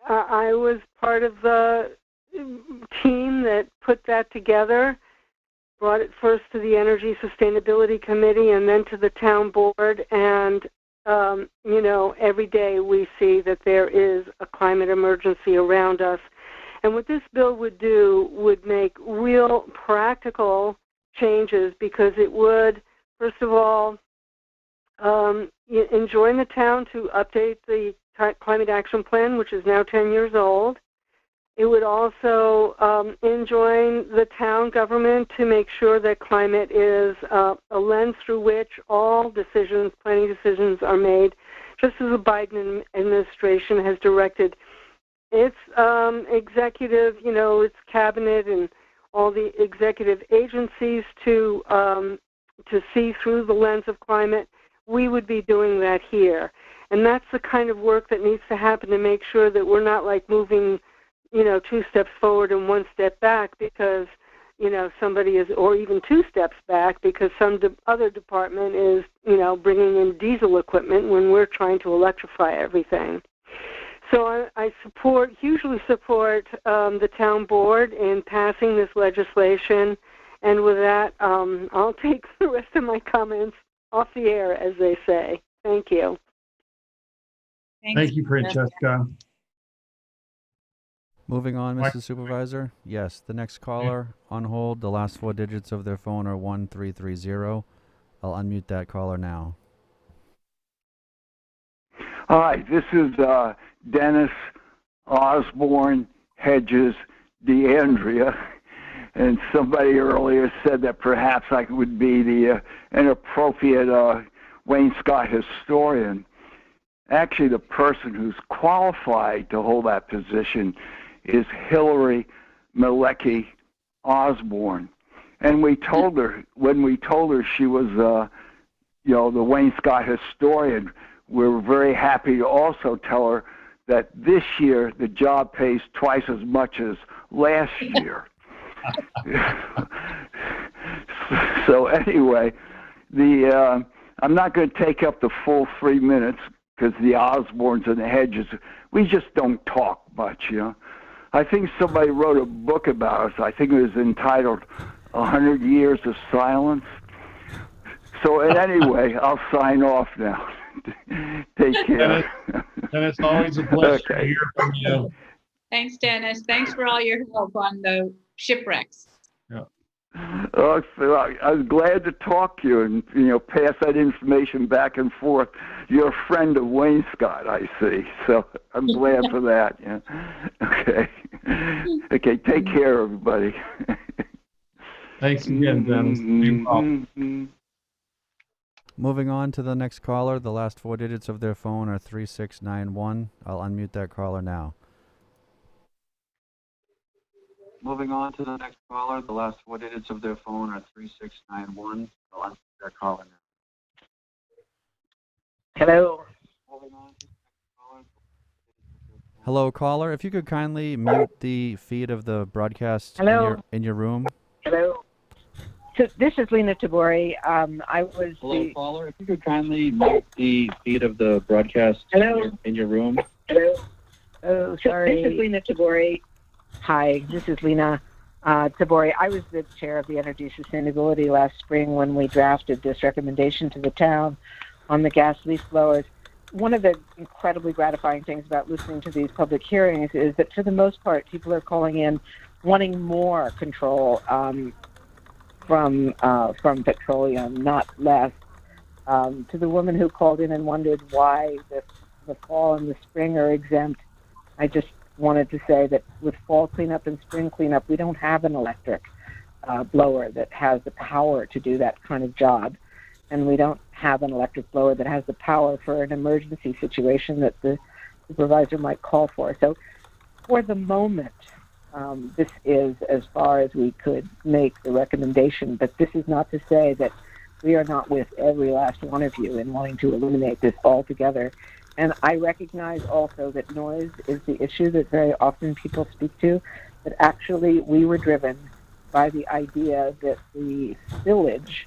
S14: I was part of the team that put that together, brought it first to the Energy Sustainability Committee and then to the town board. And, you know, every day we see that there is a climate emergency around us. And what this bill would do would make real practical changes, because it would, first of all, enjoin the town to update the Climate Action Plan, which is now 10 years old. It would also enjoin the town government to make sure that climate is a lens through which all decisions, planning decisions, are made, just as the Biden administration has directed its executive, you know, its cabinet and all the executive agencies to see through the lens of climate. We would be doing that here. And that's the kind of work that needs to happen to make sure that we're not like moving, you know, 2 steps forward and 1 step back because, you know, somebody is, or even 2 steps back because some other department is, you know, bringing in diesel equipment when we're trying to electrify everything. So I hugely support the town board in passing this legislation. And with that, I'll take the rest of my comments off the air, as they say. Thank you.
S2: Thank you, Francesca.
S9: Moving on, Mrs. Supervisor. Yes, the next caller on hold, the last 4 digits of their phone are 1330. I'll unmute that caller now.
S15: Hi, this is Dennis Osborne Hedges DeAndrea, and somebody earlier said that perhaps I would be the inappropriate Wayne Scott historian. Actually, the person who's qualified to hold that position is Hillary Malecki Osborne. And we told her, when we told her she was, you know, the Wayne Scott historian, we were very happy to also tell her that this year the job pays twice as much as last year. So anyway, I'm not going to take up the full 3 minutes because the Osbornes and the Hedges, we just don't talk much, you know. I think somebody wrote a book about us. I think it was entitled 100 Years of Silence. So anyway, I'll sign off now. Take care.
S2: And it's always a pleasure to hear from you.
S6: Thanks, Dennis. Thanks for all your help on the shipwrecks.
S2: Yeah.
S15: So I was glad to talk to you and, you know, pass that information back and forth. You're a friend of Wayne Scott, I see. So I'm glad for that. Yeah. Okay. Okay. Take care, everybody.
S2: Thanks again, Dennis. Be well.
S9: Moving on to the next caller, the last 4 digits of their phone are 3691. I'll unmute that caller now. Moving on to the next caller, the last 4 digits of their phone are 3691. I'll unmute that caller now.
S16: Hello.
S9: Hello, caller. If you could kindly mute the feed of the broadcast
S16: Hello.
S9: in your room.
S16: Hello. So this is Lena Tabori. I was
S17: Hello, caller. If you could kindly mute the feed of the broadcast in your room.
S16: Hello. Oh, sorry. This is Lena Tabori. Hi, this is Lena Tabori. I was the chair of the Energy Sustainability last spring when we drafted this recommendation to the town on the gas leaf blowers. One of the incredibly gratifying things about listening to these public hearings is that for the most part, people are calling in wanting more control from petroleum, not less. To the woman who called in and wondered why the fall and the spring are exempt, I just wanted to say that with fall cleanup and spring cleanup, we don't have an electric blower that has the power to do that kind of job. And we don't have an electric blower that has the power for an emergency situation that the supervisor might call for. So for the moment, this is as far as we could make the recommendation, but this is not to say that we are not with every last one of you in wanting to eliminate this altogether. And I recognize also that noise is the issue that very often people speak to, but actually we were driven by the idea that the spillage,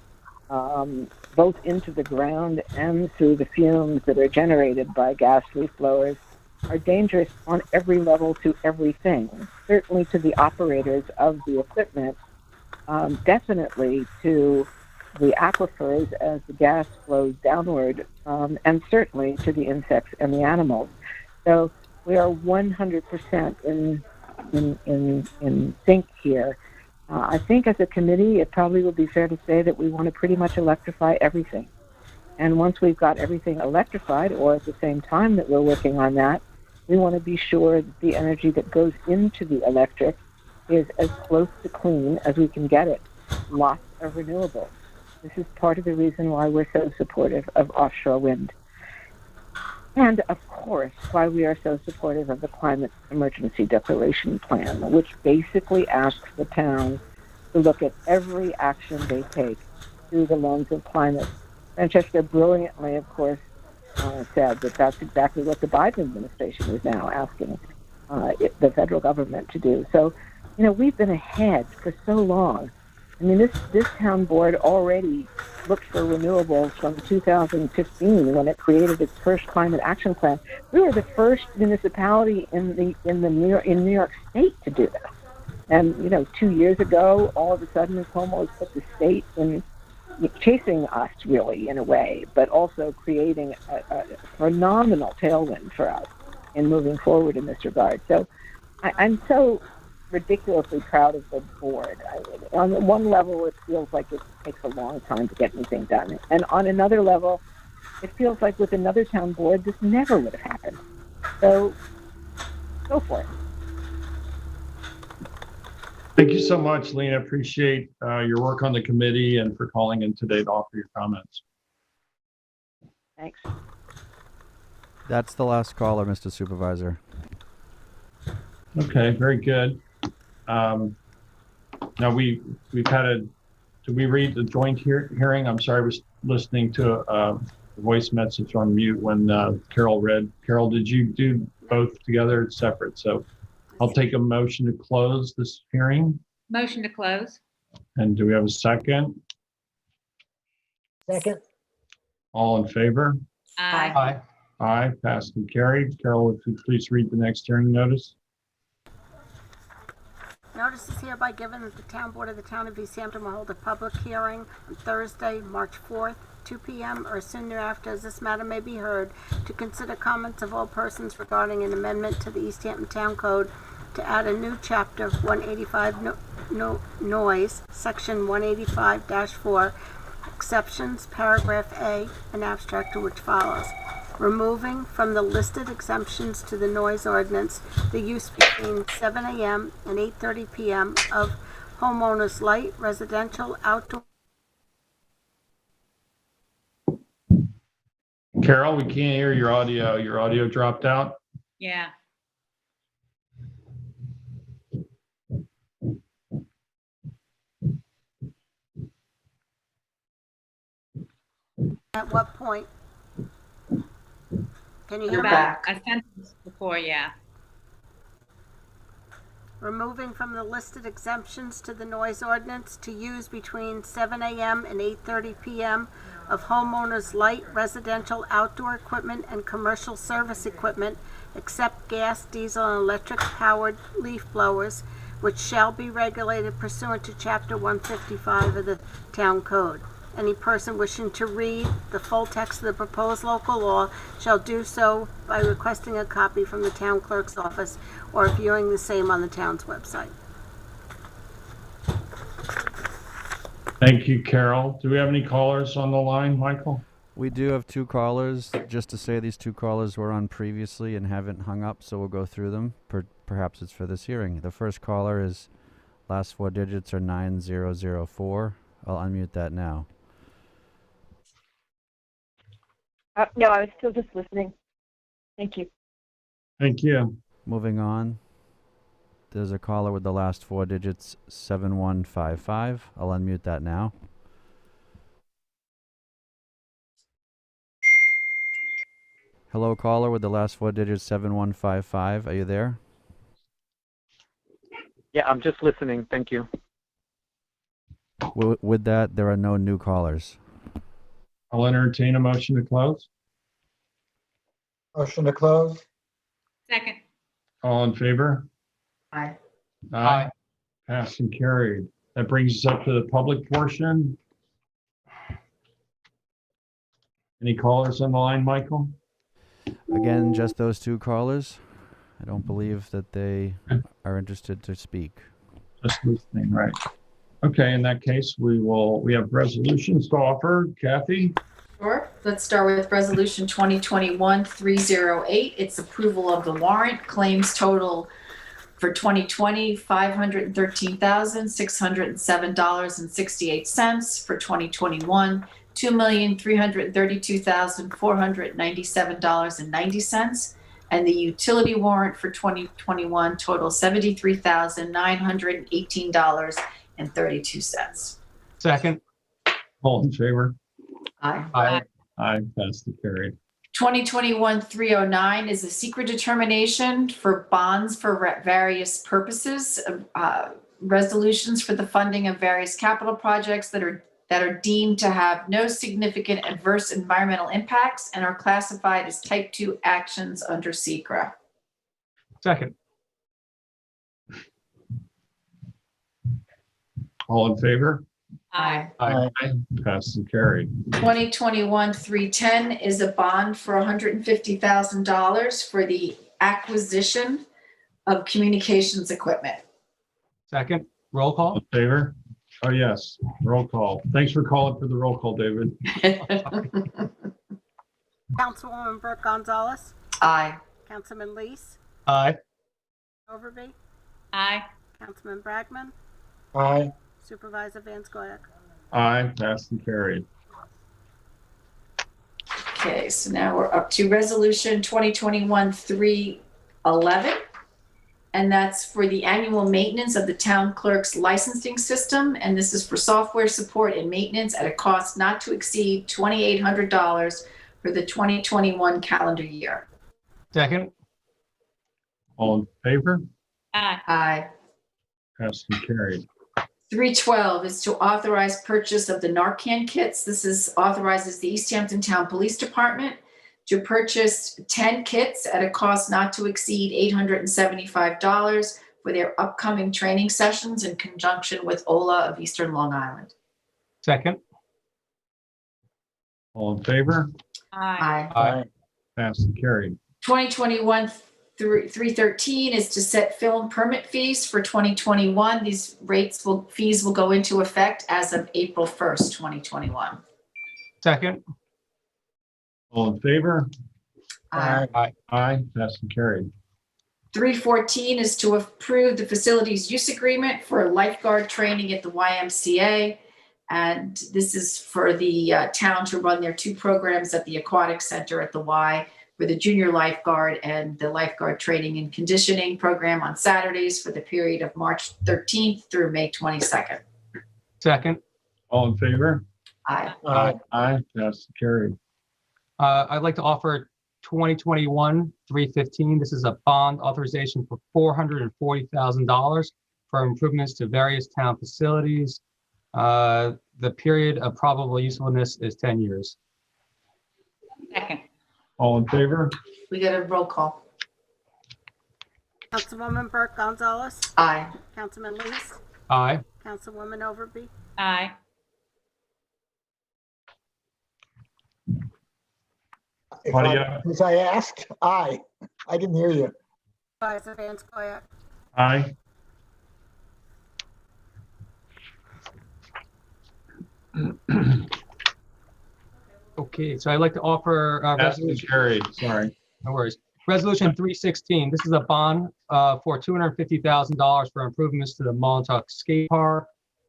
S16: both into the ground and through the fumes that are generated by gas leaf blowers, are dangerous on every level to everything, certainly to the operators of the equipment, definitely to the aquifers as the gas flows downward, and certainly to the insects and the animals. So we are 100% in sync here. I think as a committee, it probably would be fair to say that we want to pretty much electrify everything. And once we've got everything electrified, or at the same time that we're working on that, we want to be sure that the energy that goes into the electric is as close to clean as we can get it. Lots of renewables. This is part of the reason why we're so supportive of offshore wind. And, of course, why we are so supportive of the Climate Emergency Declaration Plan, which basically asks the town to look at every action they take through the lens of climate. Francesca brilliantly, of course, said that that's exactly what the Biden administration is now asking the federal government to do. So, you know, we've been ahead for so long. I mean, this town board already looked for renewables from 2015 when it created its first climate action plan. We were the first municipality in New York State to do that. And, you know, 2 years ago, all of a sudden, Cuomo has put the state in chasing us, really, in a way, but also creating a phenomenal tailwind for us in moving forward in this regard. So I'm so ridiculously proud of the board. On one level, it feels like it takes a long time to get anything done. And on another level, it feels like with another town board, this never would have happened. So go for it.
S2: Thank you so much, Lena. Appreciate your work on the committee and for calling in today to offer your comments.
S16: Thanks.
S9: That's the last caller, Mr. Supervisor.
S2: Okay, very good. Now we've had did we read the joint hearing? I'm sorry, I was listening to a voice message on mute when Carol read. Carol, did you do both together? It's separate. So I'll take a motion to close this hearing.
S6: Motion to close.
S2: And do we have a second?
S1: Second.
S2: All in favor?
S6: Aye.
S2: Aye, passed and carried. Carol, if you please read the next hearing notice.
S3: Notice is hereby given that the Town Board of the Town of East Hampton will hold a public hearing on Thursday, March 4th, 2 p.m. or soon thereafter, as this matter may be heard, to consider comments of all persons regarding an amendment to the East Hampton Town Code to add a new chapter 185 noise, section 185-4, exceptions, paragraph A, an abstract to which follows. Removing from the listed exemptions to the noise ordinance the use between 7 a.m. and 8:30 p.m. of homeowners' light residential outdoor.
S2: Carol, we can't hear your audio. Your audio dropped out.
S6: Yeah.
S3: At what point? Can you hear me?
S6: About a sentence before, yeah.
S3: removing from the listed exemptions to the noise ordinance to use between 7 a.m. and 8:30 p.m. of homeowners' light residential outdoor equipment and commercial service equipment, except gas, diesel, and electric-powered leaf blowers, which shall be regulated pursuant to Chapter 155 of the Town Code. Any person wishing to read the full text of the proposed local law shall do so by requesting a copy from the town clerk's office or viewing the same on the town's website.
S2: Thank you, Carol. Do we have any callers on the line, Michael?
S9: We do have two callers. Just to say, these two callers were on previously and haven't hung up, so we'll go through them. Perhaps it's for this hearing. The first caller is last four digits are 9004. I'll unmute that now.
S11: No, I was still just listening. Thank you.
S2: Thank you.
S9: Moving on. There's a caller with the last four digits 7155. I'll unmute that now. Hello, caller with the last four digits 7155. Are you there?
S13: Yeah, I'm just listening. Thank you.
S9: With that, there are no new callers.
S2: I'll entertain a motion to close.
S1: Motion to close.
S6: Second.
S2: All in favor?
S4: Aye.
S2: Aye. Passed and carried. That brings us up to the public portion. Any callers on the line, Michael?
S9: Again, just those two callers. I don't believe that they are interested to speak.
S2: Just listening, right. Okay, in that case, we have resolutions to offer. Kathy?
S4: Sure. Let's start with Resolution 2021-308. It's approval of the warrant. Claims total for 2020, $513,607.68. For 2021, $2,332,497.90. And the utility warrant for 2021 total $73,918.32.
S7: Second.
S2: All in favor?
S4: Aye.
S7: Aye.
S2: Aye, passed and carried.
S4: 2021-309 is a secret determination for bonds for various purposes, resolutions for the funding of various capital projects that are deemed to have no significant adverse environmental impacts and are classified as type 2 actions under SECRA.
S7: Second.
S2: All in favor?
S4: Aye.
S2: Aye. Passed and carried.
S4: 2021-310 is a bond for $150,000 for the acquisition of communications equipment.
S7: Second. Roll call.
S2: All in favor? Oh, yes. Roll call. Thanks for calling for the roll call, David.
S3: Councilwoman Burke Gonzalez,
S4: Aye.
S3: Councilman Leese,
S7: Aye.
S3: Overby,
S6: Aye.
S3: Councilman Bragman,
S1: Aye.
S3: Supervisor Van Scoyac.
S2: Aye, passed and carried.
S4: Okay, so now we're up to Resolution 2021-311. And that's for the annual maintenance of the town clerk's licensing system. And this is for software support and maintenance at a cost not to exceed $2,800 for the 2021 calendar year.
S7: Second.
S2: All in favor?
S6: Aye.
S4: Aye.
S2: Passed and carried.
S4: 312 is to authorize purchase of the Narcan kits. This authorizes the East Hampton Town Police Department to purchase 10 kits at a cost not to exceed $875 for their upcoming training sessions in conjunction with OLA of Eastern Long Island.
S7: Second.
S2: All in favor?
S6: Aye.
S4: Aye.
S2: Passed and carried.
S4: 2021-313 is to set film permit fees for 2021. These fees will go into effect as of April 1st, 2021.
S7: Second.
S2: All in favor?
S4: Aye.
S7: Aye.
S2: Aye, passed and carried.
S4: 314 is to approve the facilities use agreement for lifeguard training at the YMCA. And this is for the town to run their two programs at the Aquatic Center at the Y for the junior lifeguard and the lifeguard training and conditioning program on Saturdays for the period of March 13th through May 22nd.
S7: Second.
S2: All in favor?
S4: Aye.
S2: Aye, passed and carried.
S7: I'd like to offer 2021-315. This is a bond authorization for $440,000 for improvements to various town facilities. The period of probable usefulness is 10 years.
S6: Second.
S2: All in favor?
S4: We got a roll call.
S3: Councilwoman Burke Gonzalez.
S4: Aye.
S3: Councilman Lees.
S7: Aye.
S3: Councilwoman Overby.
S6: Aye.
S1: Since I asked, aye. I didn't hear you.
S3: Supervisor Van Scoyac.
S2: Aye.
S7: Okay, so I'd like to offer resolution.
S2: Carried. Sorry.
S7: No worries. Resolution 316. This is a bond for $250,000 for improvements to the Montauk Skate Park.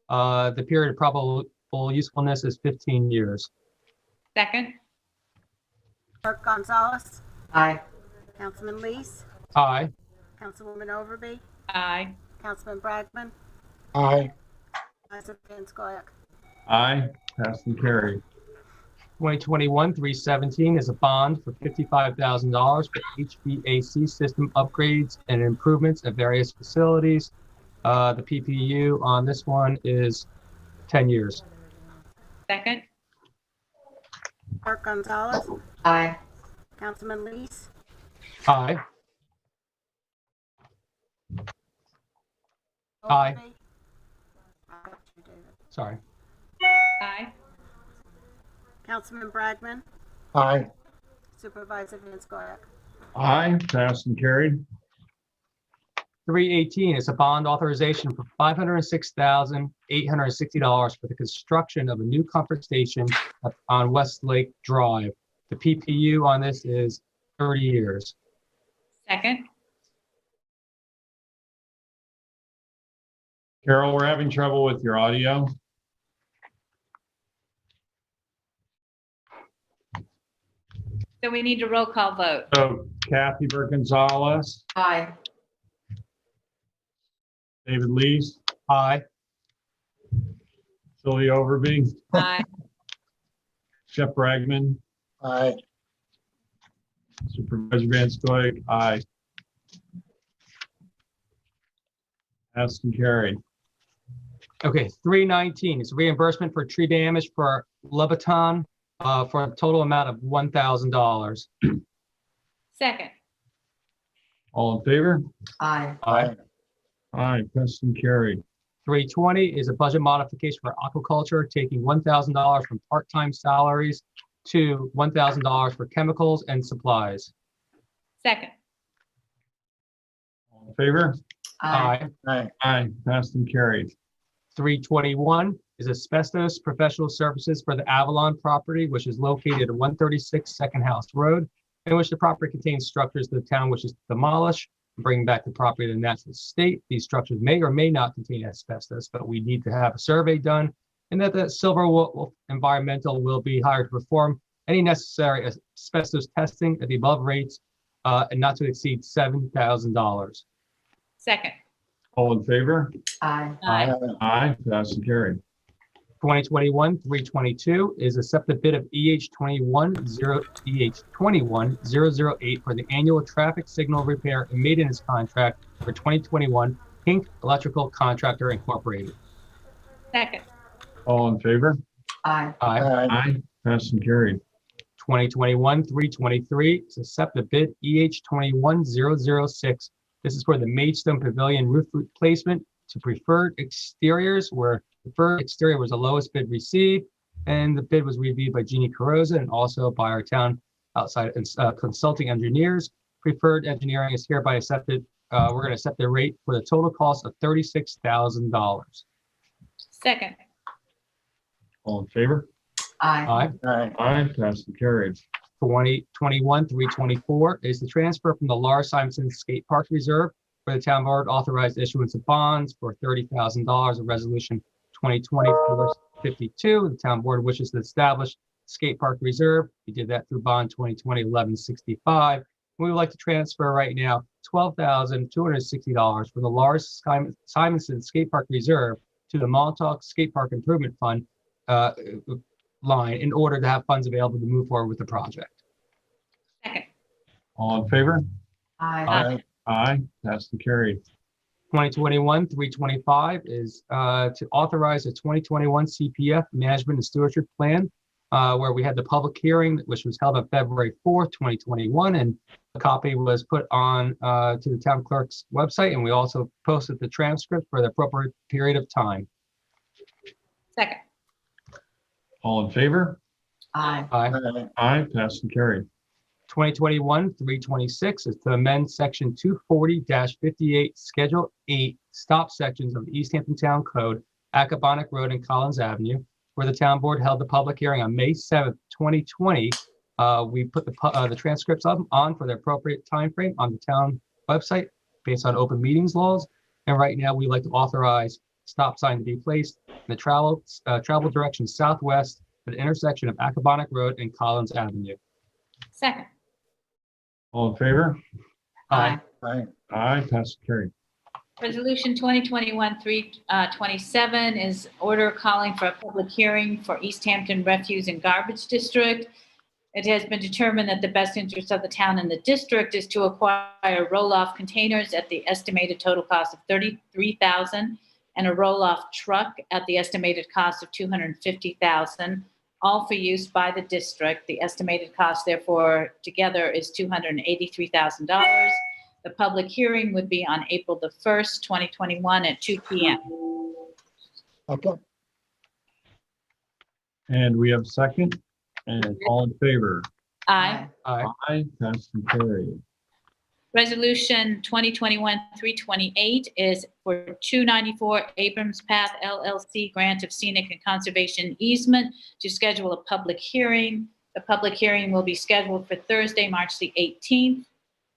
S7: The period of probable usefulness is 15 years.
S6: Second.
S3: Burke Gonzalez.
S4: Aye.
S3: Councilman Lees.
S7: Aye.
S3: Councilwoman Overby.
S6: Aye.
S3: Councilman Bragman.
S1: Aye.
S3: Supervisor Van Scoyac.
S2: Aye. Passed and carried.
S7: 2021-317 is a bond for $55,000 for HVAC system upgrades and improvements at various facilities. The PPU on this one is 10 years.
S6: Second.
S3: Burke Gonzalez.
S4: Aye.
S3: Councilman Lees.
S7: Aye. Aye.
S3: Overby.
S7: Sorry.
S6: Aye.
S3: Councilman Bragman.
S1: Aye.
S3: Supervisor Van Scoyac.
S2: Aye. Passed and carried.
S7: 318 is a bond authorization for $506,860 for the construction of a new comfort station on Westlake Drive. The PPU on this is 30 years.
S6: Second.
S2: Carol, we're having trouble with your audio.
S6: So we need a roll call vote.
S2: So Kathy Burke Gonzalez,
S4: Aye.
S2: David Lees,
S7: Aye.
S2: Sylvia Overby,
S6: Aye.
S2: Jeff Bragman,
S1: Aye.
S2: Supervisor Van Scoyac, aye. Passed and carried.
S7: Okay, 319 is reimbursement for tree damage for Lebanon for a total amount of $1,000.
S6: Second.
S2: All in favor?
S4: Aye.
S7: Aye.
S2: Aye. Passed and carried.
S7: 320 is a budget modification for aquaculture, taking $1,000 from part-time salaries to $1,000 for chemicals and supplies.
S6: Second.
S2: All in favor?
S7: Aye.
S1: Aye.
S2: Aye. Passed and carried.
S7: 321 is asbestos professional services for the Avalon property, which is located at 136 Second House Road, in which the property contains structures that the town wishes to demolish and bring back the property to the natural state. These structures may or may not contain asbestos, but we need to have a survey done, and that the Silver Wolf Environmental will be hired to perform any necessary asbestos testing at the above rates and not to exceed $7,000.
S6: Second.
S2: All in favor?
S4: Aye.
S6: Aye.
S2: Aye. Passed and carried.
S7: 2021-322 is accept the bid of EH21008 for the annual traffic signal repair and maintenance contract for 2021 Pink Electrical Contractor Incorporated.
S6: Second.
S2: All in favor?
S4: Aye.
S7: Aye.
S2: Aye. Passed and carried.
S7: 2021-323 is accept the bid EH21006. This is for the Maidstone Pavilion roof replacement to preferred exteriors, where preferred exterior was the lowest bid received, and the bid was reviewed by Jeannie Carosa and also by our town outside consulting engineers. Preferred engineering is hereby accepted. We're going to accept the rate for the total cost of $36,000.
S6: Second.
S2: All in favor?
S4: Aye.
S7: Aye.
S1: Aye.
S2: Aye. Passed and carried.
S7: 2021-324 is the transfer from the Laura Simonson Skate Park Reserve for the town board authorized issuance of bonds for $30,000 of resolution 2020-52. The town board wishes to establish skate park reserve. We did that through bond 2020-1165. We would like to transfer right now $12,260 from the Laura Simonson Skate Park Reserve to the Montauk Skate Park Improvement Fund line in order to have funds available to move forward with the project.
S6: Second.
S2: All in favor?
S4: Aye.
S2: Aye, passed and carried.
S7: 2021-325 is to authorize a 2021 CPF Management and Stewardship Plan, where we had the public hearing, which was held on February 4th, 2021, and a copy was put on to the town clerk's website, and we also posted the transcript for the appropriate period of time.
S6: Second.
S2: All in favor?
S4: Aye.
S7: Aye.
S2: Aye, passed and carried.
S7: 2021-326 is to amend section 240-58, schedule 8, stop sections of the East Hampton Town Code, Accabonac Road and Collins Avenue, where the town board held the public hearing on May 7th, 2020. We put the transcripts on for the appropriate time frame on the town website based on open meetings laws. And right now we'd like to authorize stop sign to be placed in the travel direction southwest at the intersection of Accabonac Road and Collins Avenue.
S6: Second.
S2: All in favor?
S6: Aye.
S1: Aye.
S2: Aye, passed and carried.
S6: Resolution 2021-327 is order calling for a public hearing for East Hampton Refuse and Garbage District. It has been determined that the best interest of the town and the district is to acquire roll-off containers at the estimated total cost of $33,000 and a roll-off truck at the estimated cost of $250,000, all for use by the district. The estimated cost, therefore, together is $283,000. The public hearing would be on April the 1st, 2021 at 2 p.m.
S1: Okay.
S2: And we have a second. And all in favor?
S6: Aye.
S7: Aye.
S2: Aye, passed and carried.
S6: Resolution 2021-328 is for 294 Abrams Path LLC grant of scenic and conservation easement to schedule a public hearing. The public hearing will be scheduled for Thursday, March the 18th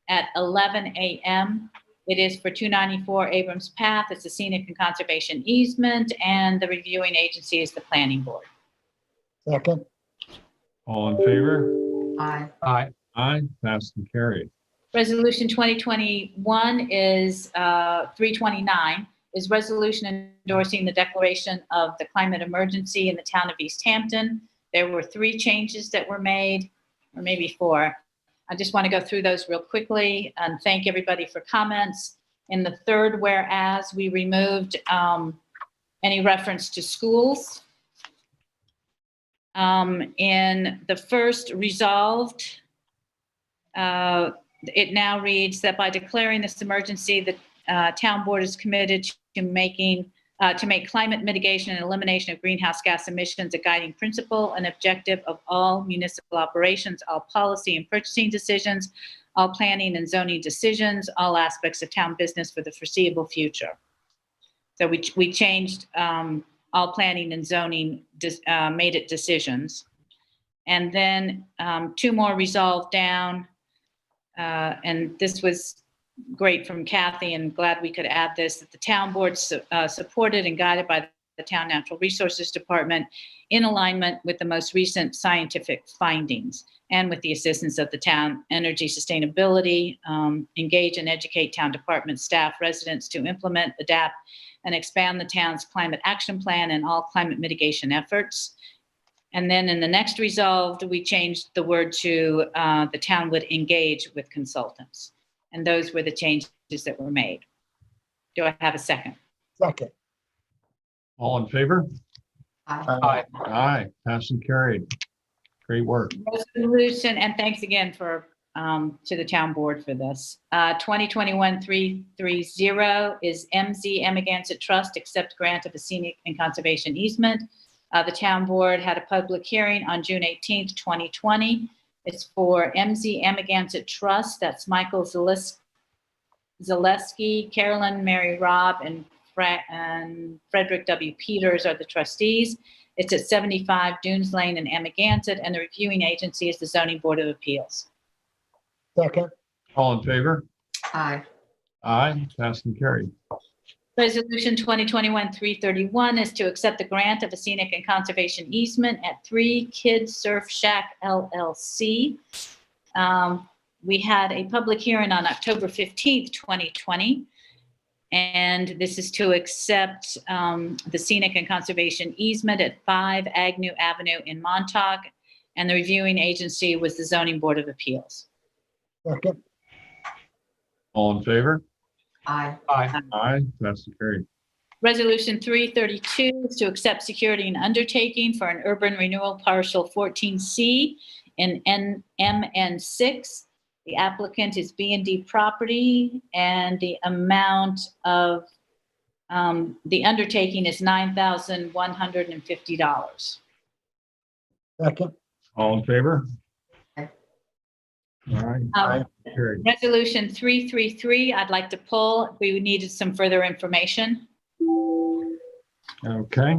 S6: at 11 a.m. It is for 294 Abrams Path. It's a scenic and conservation easement, and the reviewing agency is the planning board.
S1: Second.
S2: All in favor?
S4: Aye.
S7: Aye.
S2: Aye, passed and carried.
S6: Resolution 2021 is 329 is resolution endorsing the declaration of the climate emergency in the town of East Hampton. There were 3 changes that were made, or maybe 4. I just want to go through those real quickly and thank everybody for comments. In the third whereas, we removed any reference to schools. In the first resolved, it now reads that by declaring this emergency, the town board is committed to make climate mitigation and elimination of greenhouse gas emissions a guiding principle and objective of all municipal operations, all policy and purchasing decisions, all planning and zoning decisions, all aspects of town business for the foreseeable future. So we changed all planning and zoning, made it decisions. And then 2 more resolved down. And this was great from Kathy, and glad we could add this, that the town board supported and guided by the Town Natural Resources Department in alignment with the most recent scientific findings and with the assistance of the town energy sustainability, engage and educate town department staff, residents to implement, adapt, and expand the town's climate action plan and all climate mitigation efforts. And then in the next resolved, we changed the word to the town would engage with consultants. And those were the changes that were made. Do I have a second?
S1: Second.
S2: All in favor?
S6: Aye.
S2: Aye, passed and carried. Great work.
S6: Resolution, and thanks again for to the town board for this. 2021-330 is MZ Amagansett Trust accept grant of a scenic and conservation easement. The town board had a public hearing on June 18th, 2020. It's for MZ Amagansett Trust. That's Michael Zaleski, Carolyn Mary Robb, and Frederick W. Peters are the trustees. It's at 75 Dunes Lane in Amagansett, and the reviewing agency is the Zoning Board of Appeals.
S1: Second.
S2: All in favor?
S4: Aye.
S2: Aye, passed and carried.
S6: Resolution 2021-331 is to accept the grant of a scenic and conservation easement at 3 Kids Surf Shack LLC. We had a public hearing on October 15th, 2020, and this is to accept the scenic and conservation easement at 5 Agnew Avenue in Montauk, and the reviewing agency was the Zoning Board of Appeals.
S1: Second.
S2: All in favor?
S4: Aye.
S7: Aye.
S2: Aye. That's carried.
S6: Resolution 332 is to accept security and undertaking for an urban renewal parcel 14C in MN6. The applicant is B&D Property, and the amount of the undertaking is $9,150.
S1: Second.
S2: All in favor?
S4: Aye.
S2: Aye. Aye. Carried.
S6: Resolution 333, I'd like to pull. We needed some further information.
S2: Okay.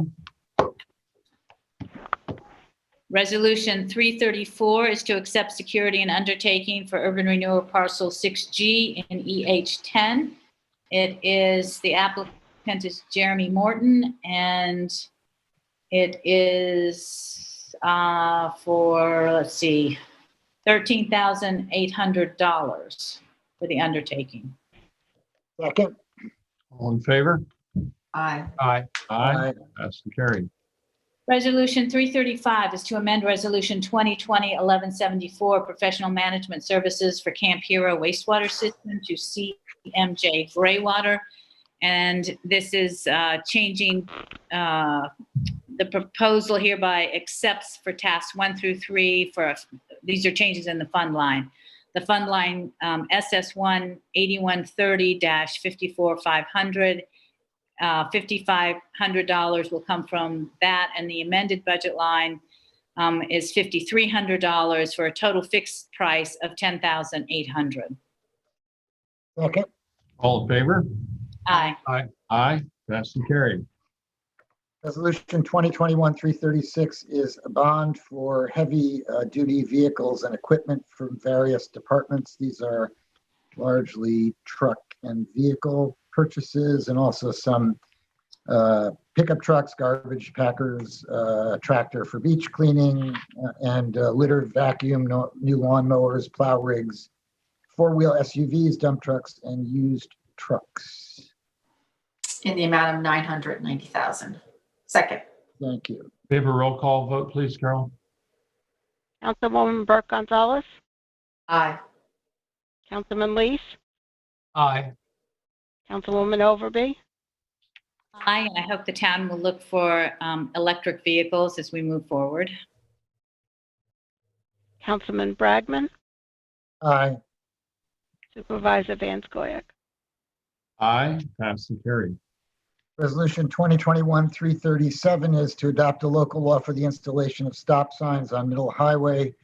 S6: Resolution 334 is to accept security and undertaking for urban renewal parcel 6G in EH10. It is, the applicant is Jeremy Morton, and it is for, let's see, $13,800 for the undertaking.
S1: Second.
S2: All in favor?
S4: Aye.
S7: Aye.
S2: Aye. That's carried.
S6: Resolution 335 is to amend Resolution 2020-1174, professional management services for Camp Hero wastewater system to CMJ Graywater. And this is changing, the proposal hereby accepts for tasks 1 through 3 for, these are changes in the fund line. The fund line SS1 8130-54500. $5,500 will come from that, and the amended budget line is $5,300 for a total fixed price of $10,800.
S1: Second.
S2: All in favor?
S6: Aye.
S2: Aye. Aye. That's carried.
S1: Resolution 2021-336 is a bond for heavy duty vehicles and equipment from various departments. These are largely truck and vehicle purchases, and also some pickup trucks, garbage packers, tractor for beach cleaning, and litter vacuum, new lawn mowers, plow rigs, four-wheel SUVs, dump trucks, and used trucks.
S4: In the amount of $990,000. Second.
S1: Thank you.
S2: We have a roll call vote, please, Carol.
S3: Councilwoman Burke Gonzalez,
S4: Aye.
S3: Councilman Lees,
S7: Aye.
S3: Councilwoman Overby,
S6: Aye, and I hope the town will look for electric vehicles as we move forward.
S3: Councilman Bragman,
S1: Aye.
S3: Supervisor Van Scoyac.
S2: Aye. Passed and carried.
S1: Resolution 2021-337 is to adopt a local law for the installation of stop signs on Middle Highway.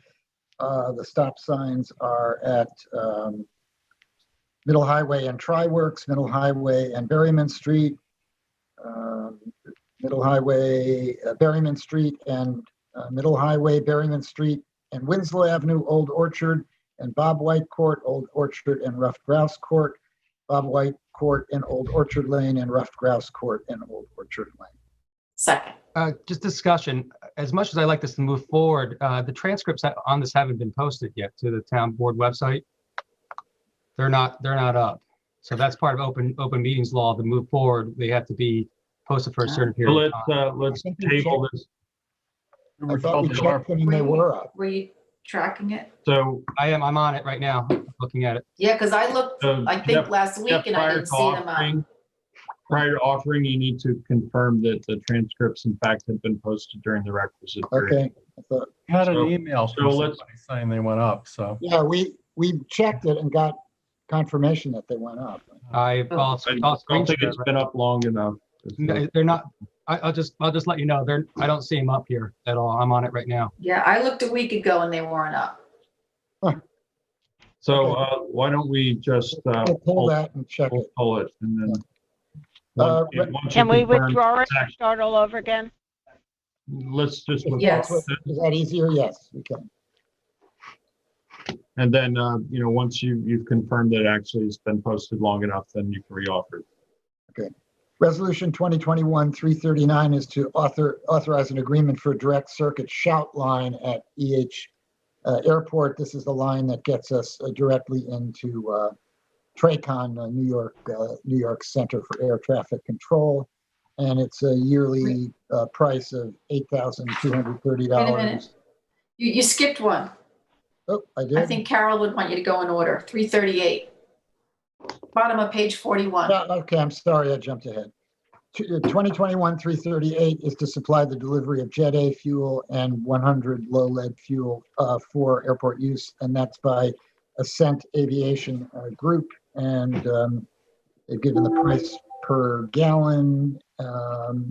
S1: The stop signs are at Middle Highway and Tri-Works, Middle Highway and Berryman Street, Middle Highway, Berryman Street, and Middle Highway, Berryman Street, and Winslow Avenue, Old Orchard, and Bob White Court, Old Orchard, and Ruffed Grouse Court, Bob White Court, and Old Orchard Lane, and Ruffed Grouse Court, and Old Orchard Lane.
S4: Second.
S7: Just discussion. As much as I like this to move forward, the transcripts on this haven't been posted yet to the town board website. They're not up. So that's part of open meetings law. To move forward, they have to be posted for a certain
S2: So
S7: period of time.
S2: let's table this.
S1: I thought we checked them and they were up.
S4: Were you tracking it?
S2: So
S7: I'm on it right now, looking at it.
S4: Yeah, because I looked,
S2: So,
S4: I think
S2: Jeff-
S4: last week,
S2: Jeff,
S4: and I
S2: prior
S4: didn't
S2: to
S4: see them
S2: offering-
S4: up.
S2: Prior to offering, you need to confirm that the transcripts in fact have been posted during the requisite period.
S1: Okay. I thought,
S18: I had an
S2: So-
S18: email
S2: so
S18: from
S2: let's-
S18: somebody saying they went up, so.
S1: yeah, we checked it and got confirmation that they went up.
S7: I'll
S2: I don't think it's been up long enough.
S7: No, they're not. I'll just let you know. I don't see them up here at all. I'm on it right now.
S4: Yeah, I looked a week ago and they weren't up.
S2: So why don't we just
S1: We'll pull that and check it.
S2: pull it and then.
S1: Uh,
S2: once you
S3: Can we
S2: confirm
S3: withdraw it
S2: it's
S3: and
S2: actually-
S3: start all over again?
S2: Let's just.
S4: Yes.
S1: Is that easier? Yes, we can.
S2: And then, once you've confirmed that it actually has been posted long enough, then you can reoffer.
S1: Resolution 2021-339 is to authorize an agreement for a direct circuit shout line at EH Airport. This is the line that gets us directly into TRACON, New York Center for Air Traffic Control. And it's a yearly price of $8,230.
S4: Wait a minute. You skipped one.
S1: Oh, I
S4: I
S1: did.
S4: think Carol would want you to go in order. 338. Bottom of page 41.
S1: Okay, I'm sorry, I jumped ahead. 2021-338 is to supply the delivery of Jet A fuel and 100 low lead fuel for airport use, and that's by Ascent Aviation Group, and they've given the price per gallon of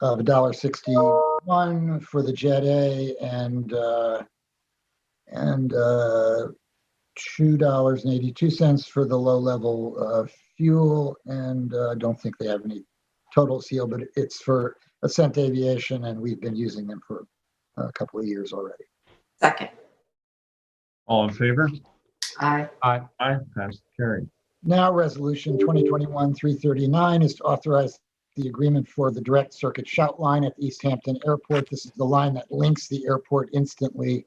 S1: $1.61 for the Jet A and $2.82 for the low level fuel, and I don't think they have any total seal, but it's for Ascent Aviation, and we've been using them for a couple of years already.
S4: Second.
S2: All in favor?
S4: Aye.
S2: Aye. Aye. Passed, carried.
S1: Now, resolution 2021-339 is to authorize the agreement for the direct circuit shout line at East Hampton Airport. This is the line that links the airport instantly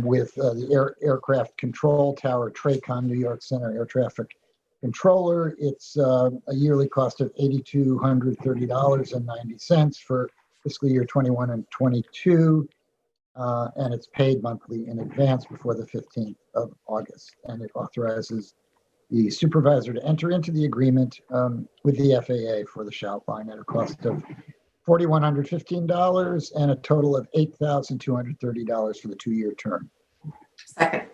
S1: with the aircraft control tower, TRACON, New York Center Air Traffic Controller. It's a yearly cost of $8,230.90 for fiscal year 21 and 22, and it's paid monthly in advance before the 15th of August. And it authorizes the supervisor to enter into the agreement with the FAA for the shout line at a cost of $4,115 and a total of $8,230 for the 2-year term.
S4: Second.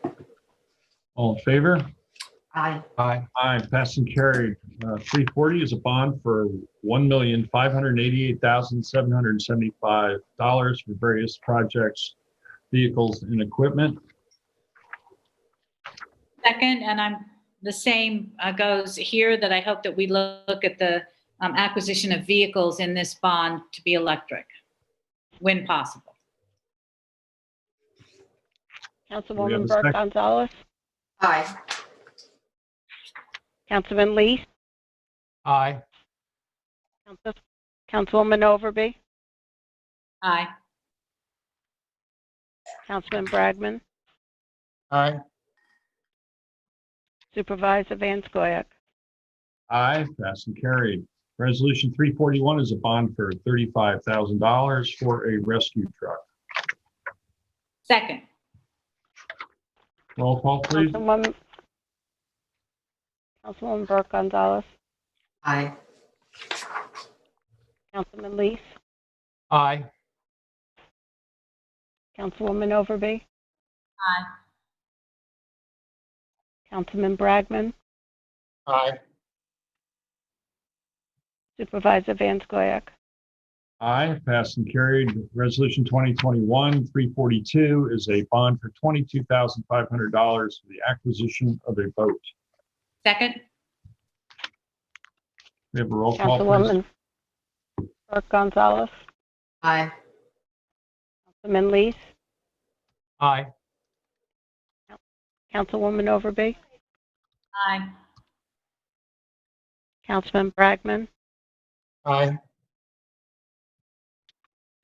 S2: All in favor?
S4: Aye.
S7: Aye.
S2: Aye. Passed and carried. 340 is a bond for $1,588,775 for various projects, vehicles, and equipment.
S6: Second, and I'm the same goes here, that I hope that we look at the acquisition of vehicles in this bond to be electric, when possible.
S11: Councilwoman Burke Gonzalez,
S4: Aye.
S11: Councilman Lee,
S7: Aye.
S11: Councilwoman Overby,
S6: Aye.
S11: Councilman Bragman,
S1: Aye.
S11: Supervisor Van Scoyac.
S2: Aye. Passed and carried. Resolution 341 is a bond for $35,000 for a rescue truck.
S6: Second.
S2: Roll call, please.
S11: Councilwoman Burke Gonzalez,
S4: Aye.
S11: Councilman Lee,
S7: Aye.
S11: Councilwoman Overby,
S6: Aye.
S11: Councilman Bragman,
S1: Aye.
S11: Supervisor Van Scoyac.
S2: Aye. Passed and carried. Resolution 2021-342 is a bond for $22,500 for the acquisition of a boat.
S6: Second.
S2: We have a roll call, please.
S11: Councilwoman Burke Gonzalez,
S4: Aye.
S11: Councilman Lee,
S7: Aye.
S11: Councilwoman Overby,
S6: Aye.
S11: Councilman Bragman,
S1: Aye.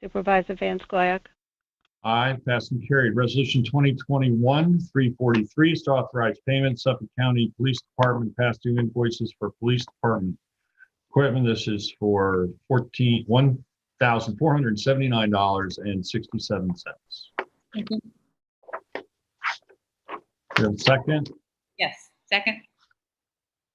S11: Supervisor Van Scoyac.
S2: Aye. Passed and carried. Resolution 2021-343 is to authorize payment Suffolk County Police Department past due invoices for police department equipment. This is for $1,479.67.
S6: Thank you.
S2: You have a second?
S6: Yes. Second.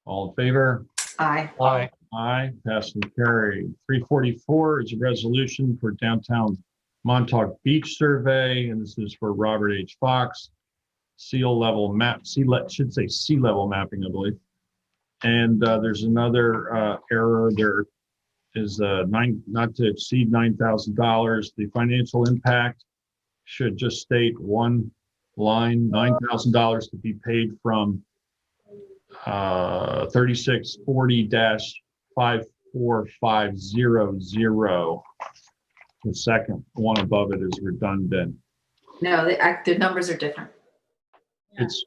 S2: All in favor?
S4: Aye.
S7: Aye.
S2: Aye. Passed and carried. 344 is a resolution for downtown Montauk Beach survey, and this is for Robert H. Fox. Sea level mapping, I believe. And there's another error. There is not to exceed $9,000. The financial impact should just state one line, $9,000 to be paid from 3640-54500. The second one above it is redundant.
S4: No, the numbers are different.
S2: It's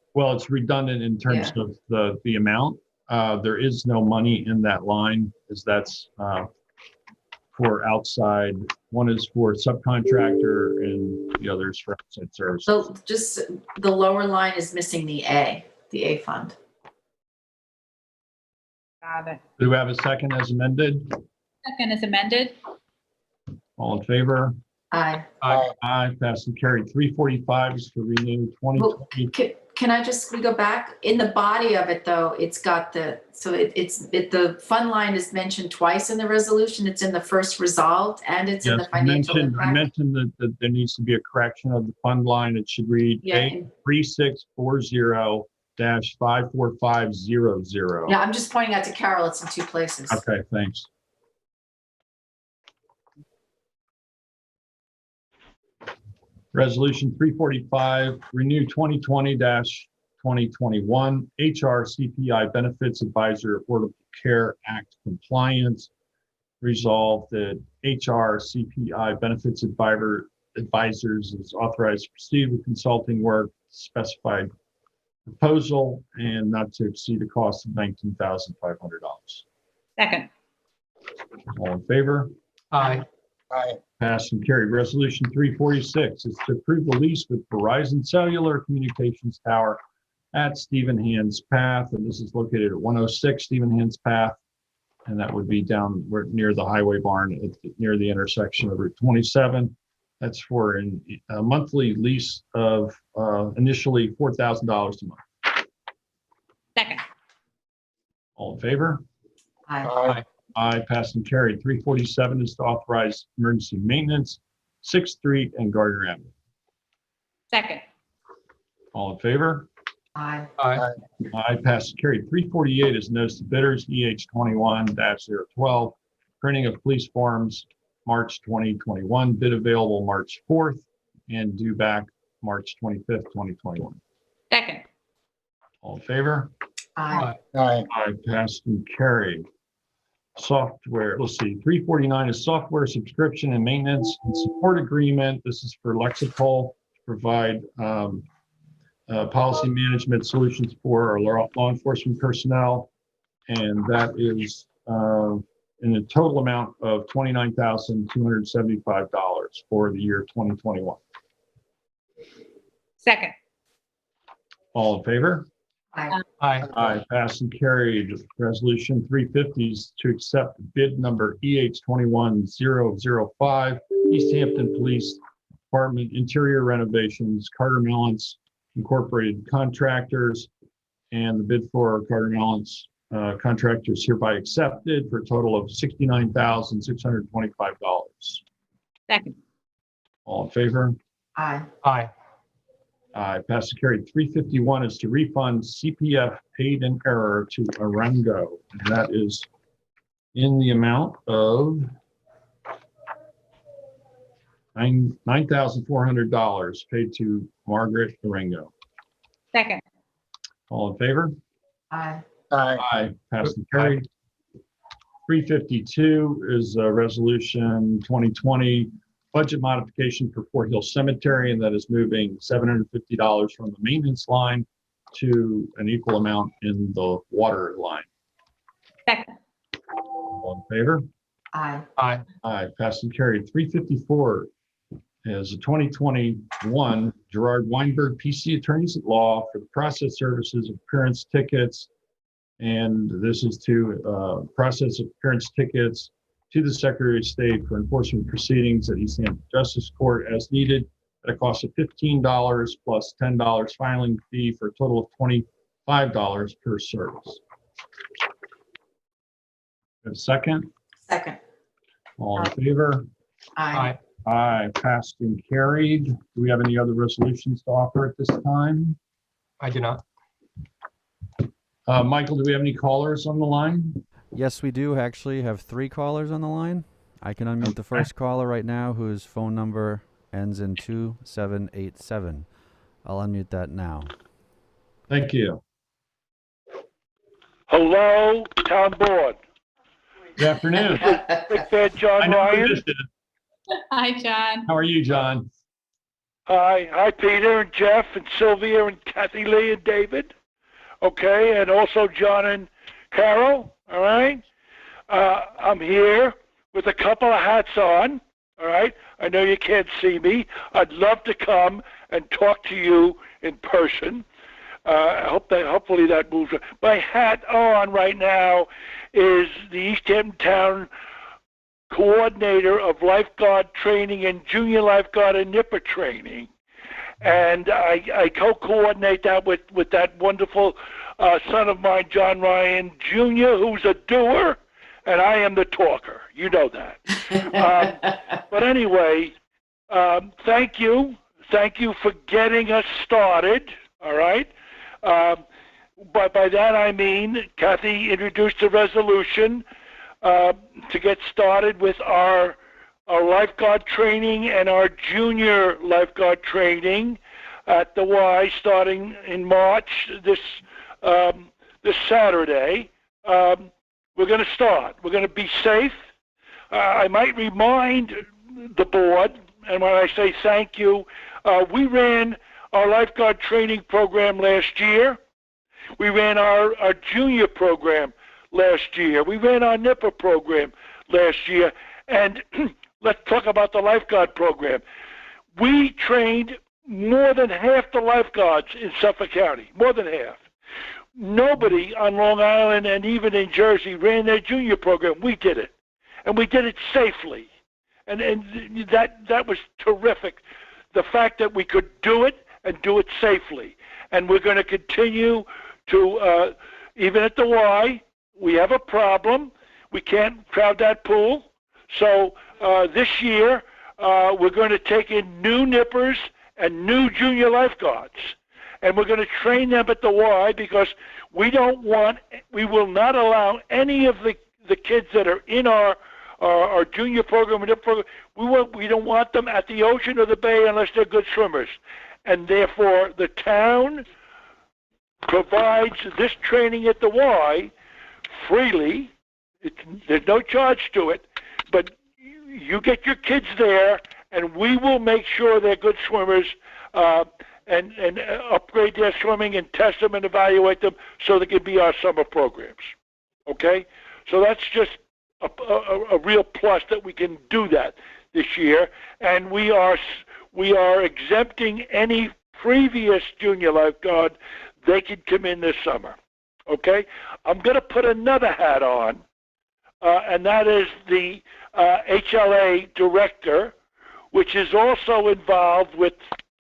S2: redundant in terms of the amount. There is no money in that line, as that's for outside. One is for subcontractor and the other is for outside services.
S4: So just the lower line is missing the A fund.
S6: Got it.
S2: Do we have a second as amended?
S6: Second is amended.
S2: All in favor?
S4: Aye.
S2: Aye, passed and carried. 345 is to renew 2020.
S4: Can I just, we go back? In the body of it, though, it's got the, so the fund line is mentioned twice in the resolution. It's in the first resolved and it's in the financial
S2: I
S4: impact.
S2: mentioned that there needs to be a correction of the fund line. It should read
S4: Yeah.
S2: 3640-54500.
S4: Yeah, I'm just pointing out to Carol, it's in two places.
S2: Okay, thanks. Resolution 345, renew 2020-2021 HR CPI Benefits Advisor Affordable Care Act compliance. Resolved that HR CPI Benefits Advisors is authorized to proceed with consulting work, specified proposal, and not to exceed a cost of $19,500.
S6: Second.
S2: All in favor?
S7: Aye.
S1: Aye.
S2: Passed and carried. Resolution 346 is to approve the lease with Verizon Cellular Communications Tower at Stephen Hands Path, and this is located at 106 Stephen Hands Path, and that would be down near the highway barn near the intersection of Route 27. That's for a monthly lease of initially $4,000 a month.
S6: Second.
S2: All in favor?
S4: Aye.
S2: Aye, passed and carried. 347 is to authorize emergency maintenance, 6th Street and Gardner Avenue.
S6: Second.
S2: All in favor?
S4: Aye.
S7: Aye.
S2: Aye, passed and carried. 348 is notice to bidders, EH 21-012, printing of police forms, March 2021, bid available March 4th, and due back March 25th, 2021.
S6: Second.
S2: All in favor?
S4: Aye.
S1: Aye.
S2: Aye, passed and carried. Software, let's see, 349 is software subscription and maintenance and support agreement. This is for Lexipol to provide policy management solutions for our law enforcement personnel. And that is in a total amount of $29,275 for the year 2021.
S6: Second.
S2: All in favor?
S4: Aye.
S7: Aye.
S2: Aye, passed and carried. Resolution 350 is to accept bid number EH 21005, East Hampton Police Department Interior Renovations, Carter Mellons Incorporated Contractors, and the bid for Carter Mellons contractors hereby accepted for a total of $69,625.
S6: Second.
S2: All in favor?
S4: Aye.
S7: Aye.
S2: Aye, passed and carried. 351 is to refund CPF paid in error to Arengo. And that is in the amount of $9,400 paid to Margaret Arengo.
S6: Second.
S2: All in favor?
S4: Aye.
S1: Aye.
S2: Aye, passed and carried. 352 is a resolution 2020 budget modification for Fort Hill Cemetery, and that is moving $750 from the maintenance line to an equal amount in the water line.
S6: Second.
S2: All in favor?
S4: Aye.
S7: Aye.
S2: Aye, passed and carried. 354 is a 2021 Gerard Weinberg PC Attorneys at Law for the process services of appearance tickets. And this is to process appearance tickets to the Secretary of State for enforcement proceedings at East Hampton Justice Court as needed at a cost of $15 plus $10 filing fee for a total of $25 per service. A second?
S4: Second.
S2: All in favor?
S4: Aye.
S2: Aye, passed and carried. Do we have any other resolutions to offer at this time?
S7: I do not.
S2: Michael, do we have any callers on the line?
S9: Yes, we do actually have 3 callers on the line. I can unmute the first caller right now, whose phone number ends in 2787. I'll unmute that now.
S2: Thank you.
S18: Hello, town board.
S2: Good afternoon.
S18: Big fan John
S2: I know who
S18: Ryan.
S2: this is.
S6: Hi, John.
S2: How are you, John?
S18: Hi, Peter and Jeff and Sylvia and Kathy Lee and David. Okay, and also John and Carol. All right. I'm here with a couple of hats on. All right. I know you can't see me. I'd love to come and talk to you in person. Hopefully that moves. My hat on right now is the East Hampton Town coordinator of lifeguard training and junior lifeguard and NIPper training. And I co-coordinate that with that wonderful son of mine, John Ryan Jr., who's a doer, and I am the talker. You know that. But anyway, thank you. Thank you for getting us started, all right? But by that I mean Kathy introduced a resolution to get started with our lifeguard training and our junior lifeguard training at the Y starting in March this Saturday. We're going to start. We're going to be safe. I might remind the board, and when I say thank you, we ran our lifeguard training program last year. We ran our junior program last year. We ran our NIPper program last year. And let's talk about the lifeguard program. We trained more than half the lifeguards in Suffolk County, more than half. Nobody on Long Island and even in Jersey ran their junior program. We did it, and we did it safely. And that was terrific, the fact that we could do it and do it safely. And we're going to continue to, even at the Y, we have a problem. We can't crowd that pool. So this year, we're going to take in new nippers and new junior lifeguards. And we're going to train them at the Y because we will not allow any of the kids that are in our junior program or nipper program, we don't want them at the ocean or the bay unless they're good swimmers. And therefore, the town provides this training at the Y freely. There's no charge to it, but you get your kids there, and we will make sure they're good swimmers and upgrade their swimming and test them and evaluate them so they can be our summer programs. Okay? So that's just a real plus that we can do that this year, and we are exempting any previous junior lifeguard. They can come in this summer. Okay? I'm going to put another hat on, and that is the HLA director, which is also involved with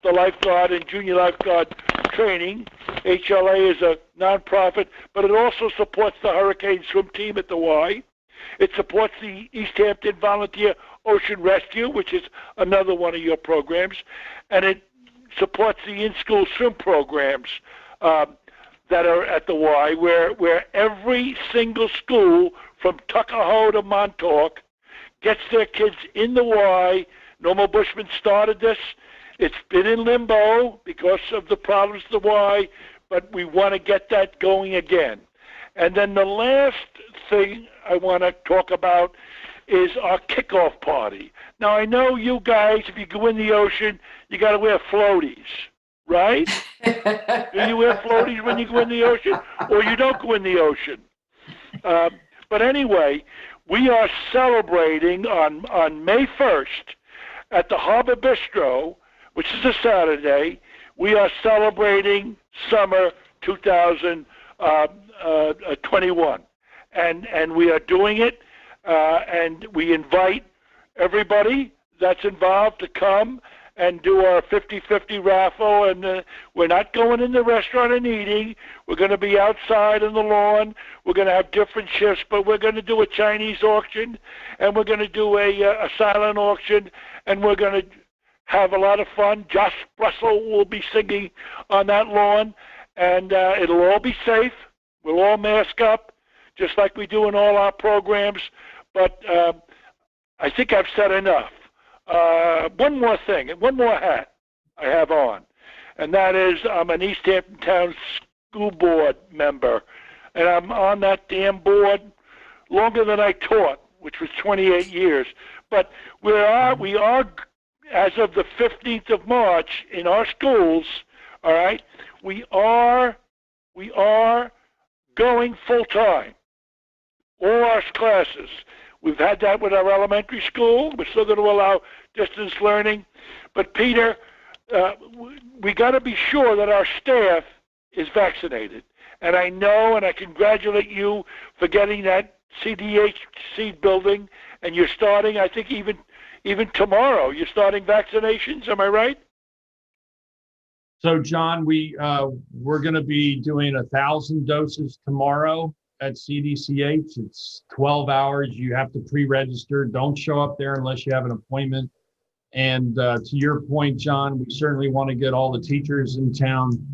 S18: the lifeguard and junior lifeguard training. HLA is a nonprofit, but it also supports the Hurricane Swim Team at the Y. It supports the East Hampton Volunteer Ocean Rescue, which is another one of your programs, and it supports the in-school swim programs that are at the Y, where every single school from Tuckahoe to Montauk gets their kids in the Y. Normal Bushman started this. It's been in limbo because of the problems of the Y, but we want to get that going again. And then the last thing I want to talk about is our kickoff party. Now, I know you guys, if you go in the ocean, you got to wear floaties, right? Do you wear floaties when you go in the ocean, or you don't go in the ocean? But anyway, we are celebrating on May 1st at the Harbor Bistro, which is a Saturday. We are celebrating summer 2021. And we are doing it, and we invite everybody that's involved to come and do our 50-50 raffle, and we're not going in the restaurant and eating. We're going to be outside on the lawn. We're going to have different shifts, but we're going to do a Chinese auction, and we're going to do a silent auction, and we're going to have a lot of fun. Josh Russell will be singing on that lawn, and it'll all be safe. We'll all mask up, just like we do in all our programs, but I think I've said enough. One more thing, one more hat I have on, and that is I'm an East Hampton Town School Board member, and I'm on that damn board longer than I taught, which was 28 years. But we are, as of the 15th of March in our schools, all right, we are going full-time, all our classes. We've had that with our elementary school. We're still going to allow distance learning. But, Peter, we got to be sure that our staff is vaccinated. And I know, and I congratulate you for getting that CDHC building, and you're starting, I think, even tomorrow. You're starting vaccinations. Am I right?
S2: So, John, we're going to be doing 1,000 doses tomorrow at CDCH. It's 12 hours. You have to pre-register. Don't show up there unless you have an appointment. And to your point, John, we certainly want to get all the teachers in town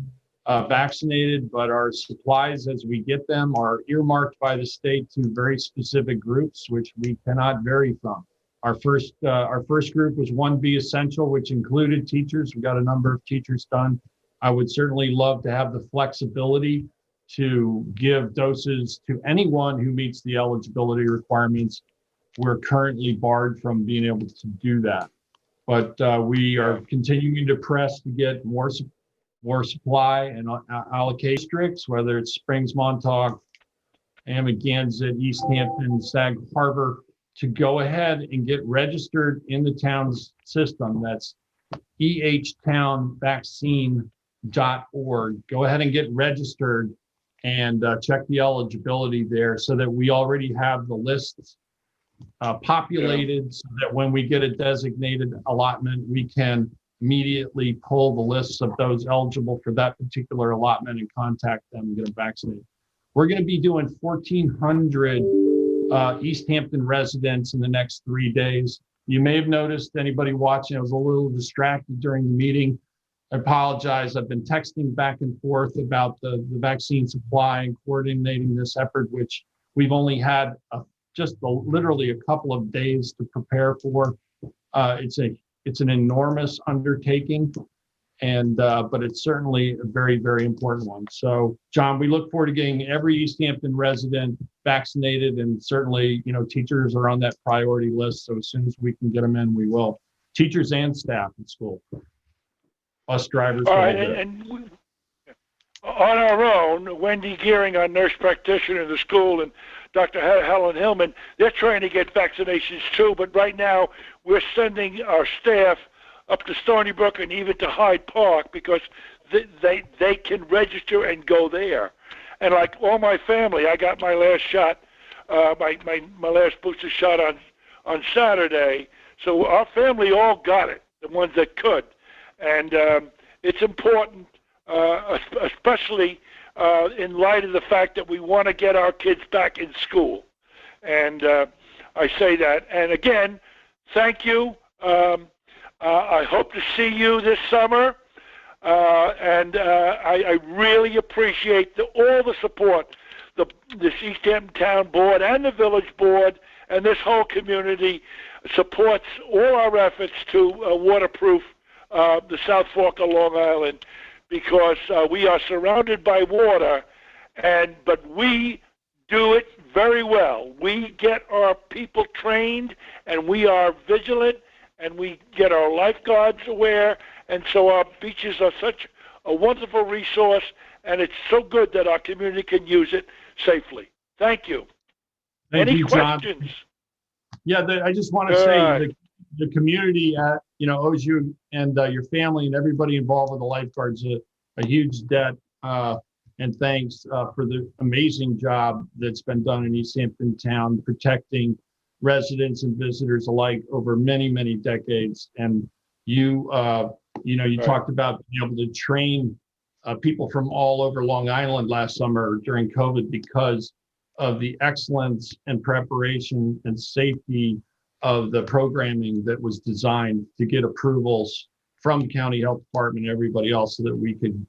S2: vaccinated, but our supplies as we get them are earmarked by the state to very specific groups, which we cannot vary from. Our first group was 1B essential, which included teachers. We got a number of teachers done. I would certainly love to have the flexibility to give doses to anyone who meets the eligibility requirements. We're currently barred from being able to do that. But we are continuing to press to get more supply and allocate districts, whether it's Springs, Montauk, Amagansett, East Hampton, Sag Harbor, to go ahead and get registered in the town's system. That's ehtownvaccine.org. Go ahead and get registered and check the eligibility there so that we already have the lists populated so that when we get a designated allotment, we can immediately pull the lists of those eligible for that particular allotment and contact them and get them vaccinated. We're going to be doing 1,400 East Hampton residents in the next 3 days. You may have noticed, anybody watching, I was a little distracted during the meeting. I apologize. I've been texting back and forth about the vaccine supply and coordinating this effort, which we've only had literally a couple of days to prepare for. It's an enormous undertaking, but it's certainly a very, very important one. So, John, we look forward to getting every East Hampton resident vaccinated, and certainly, teachers are on that priority list. So as soon as we can get them in, we will. Teachers and staff in school, bus drivers.
S18: All right, and on our own, Wendy Gearing, our nurse practitioner in the school, and Dr. Helen Hillman, they're trying to get vaccinations too, but right now we're sending our staff up to Stony Brook and even to Hyde Park because they can register and go there. And like all my family, I got my last shot, my last booster shot on Saturday. So our family all got it, the ones that could. And it's important, especially in light of the fact that we want to get our kids back in school. And I say that. And again, thank you. I hope to see you this summer. I really appreciate all the support this East Hampton Town Board and the Village Board and this whole community supports all our efforts to waterproof the South Fork of Long Island, because we are surrounded by water, but we do it very well. We get our people trained, and we are vigilant, and we get our lifeguards aware, and so our beaches are such a wonderful resource, and it's so good that our community can use it safely. Thank you. Any questions?
S2: John. Yeah, I just want to say the community owes you and your family and everybody involved with the lifeguards a huge debt, and thanks for the amazing job that's been done in East Hampton Town protecting residents and visitors alike over many, many decades. And you talked about being able to train people from all over Long Island last summer during COVID because of the excellence and preparation and safety of the programming that was designed to get approvals from the county health department and everybody else so that we could,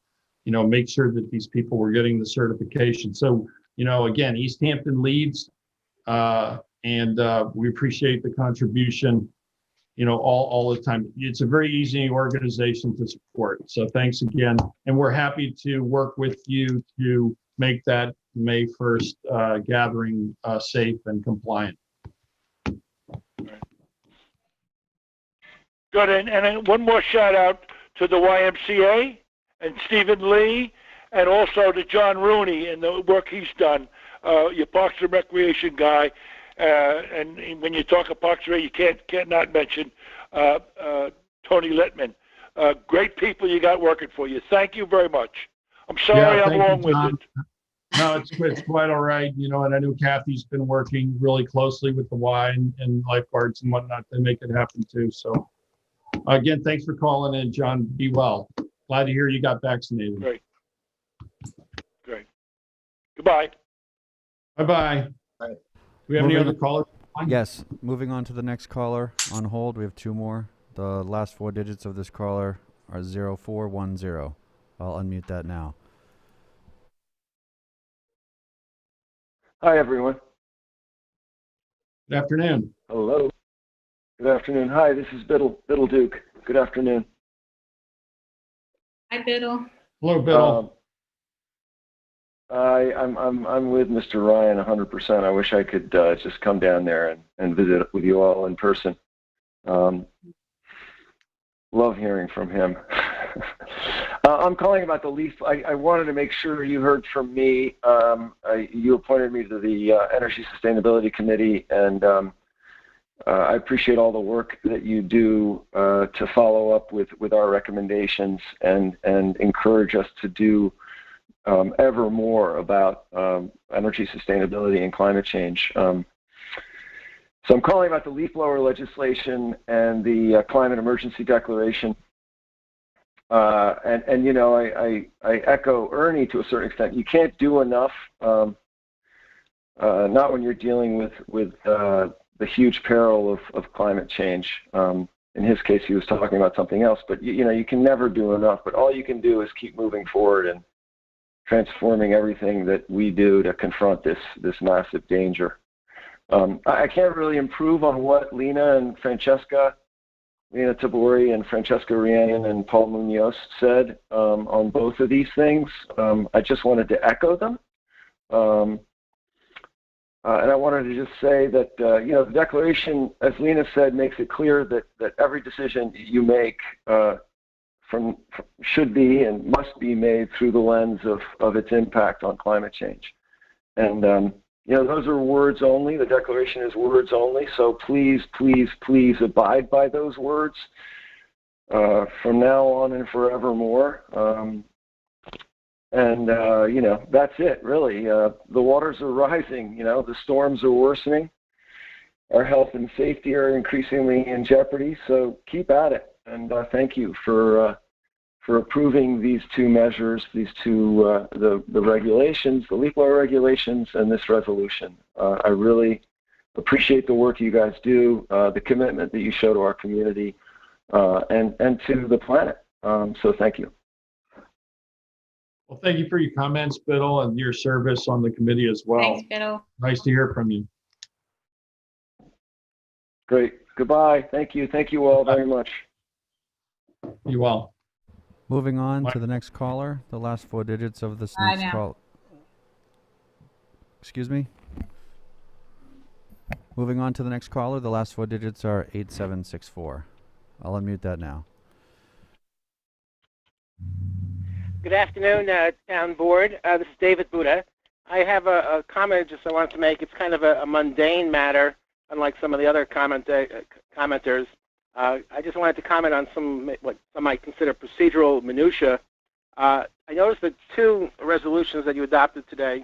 S2: make sure that these people were getting the certification. So, again, East Hampton leads, and we appreciate the contribution, all the time. It's a very easy organization to support. So thanks again. And we're happy to work with you to make that May 1st gathering safe and compliant.
S18: Good, and one more shout out to the YMCA and Stephen Lee, and also to John Rooney and the work he's done, your Parks and Recreation guy. And when you talk of Parks and Rec, you can't not mention Tony Littman. Great people you got working for you. Thank you very much. I'm sorry I'm long-winded.
S2: No, it's quite all right. You know, and I know Kathy's been working really closely with the Y and lifeguards and whatnot to make it happen too. So again, thanks for calling in, John. Be well. Glad to hear you got vaccinated.
S18: Great. Great. Goodbye.
S2: Bye-bye.
S1: Bye.
S2: Do we have any other callers?
S9: Yes. Moving on to the next caller on hold. We have two more. The last four digits of this caller are 0410. I'll unmute that now.
S19: Hi, everyone.
S2: Good afternoon.
S19: Hello. Good afternoon. Hi, this is Biddle Duke. Good afternoon.
S6: Hi, Biddle.
S2: Hello, Biddle.
S19: I'm with Mr. Ryan 100%. I wish I could just come down there and visit with you all in person. Love hearing from him. I'm calling about the leaf. I wanted to make sure you heard from me. You appointed me to the Energy Sustainability Committee, and I appreciate all the work that you do to follow up with our recommendations and encourage us to do ever more about energy sustainability and climate change. So I'm calling about the leaf blower legislation and the climate emergency declaration. And you know, I echo Ernie to a certain extent. You can't do enough, not when you're dealing with the huge peril of climate change. In his case, he was talking about something else, but you know, you can never do enough. But all you can do is keep moving forward and transforming everything that we do to confront this massive danger. I can't really improve on what Lina Tabori and Francesca Rhiannon and Paul Munoz said on both of these things. I just wanted to echo them. And I wanted to just say that, you know, the declaration, as Lina said, makes it clear that every decision you make should be and must be made through the lens of its impact on climate change. And you know, those are words only. The declaration is words only. So please, please, please abide by those words from now on and forevermore. You know, that's it, really. The waters are rising. You know, the storms are worsening. Our health and safety are increasingly in jeopardy. So keep at it. And thank you for approving these two measures, these two, the regulations, the leaf blower regulations, and this resolution. I really appreciate the work you guys do, the commitment that you show to our community, and to the planet. So thank you.
S2: Well, thank you for your comments, Biddle, and your service on the committee as well.
S6: Thanks, Biddle.
S2: Nice to hear from you.
S19: Great. Goodbye. Thank you. Thank you all very much.
S2: Be well.
S9: Moving on to the next caller, the last four digits of this next call. Excuse me? Moving on to the next caller, the last four digits are 8764. I'll unmute that now.
S20: Good afternoon, Town Board. This is David Buddha. I have a comment just I wanted to make. It's kind of a mundane matter, unlike some of the other commenters. I just wanted to comment on what some might consider procedural minutia. I noticed that two resolutions that you adopted today,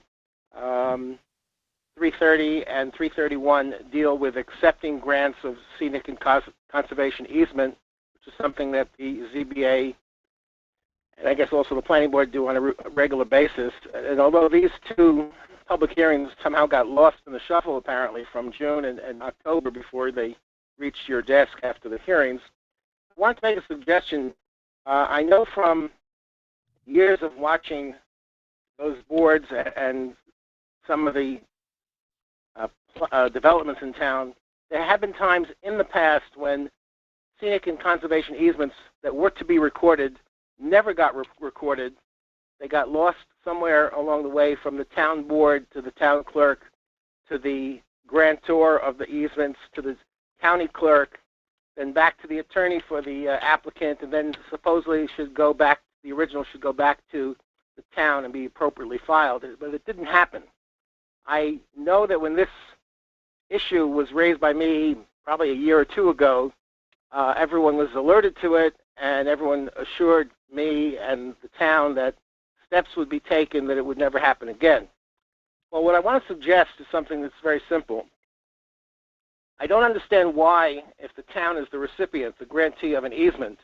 S20: 330 and 331, deal with accepting grants of scenic and conservation easement, which is something that the ZBA and I guess also the Planning Board do on a regular basis. And although these two public hearings somehow got lost in the shuffle, apparently, from June and October before they reached your desk after the hearings, I want to make a suggestion. I know from years of watching those boards and some of the developments in town, there have been times in the past when scenic and conservation easements that were to be recorded never got recorded. They got lost somewhere along the way, from the town board to the town clerk to the grantor of the easements to the county clerk, then back to the attorney for the applicant, and then supposedly the original should go back to the town and be appropriately filed. But it didn't happen. I know that when this issue was raised by me probably a year or two ago, everyone was alerted to it, and everyone assured me and the town that steps would be taken, that it would never happen again. Well, what I want to suggest is something that's very simple. I don't understand why, if the town is the recipient, the grantee of an easement,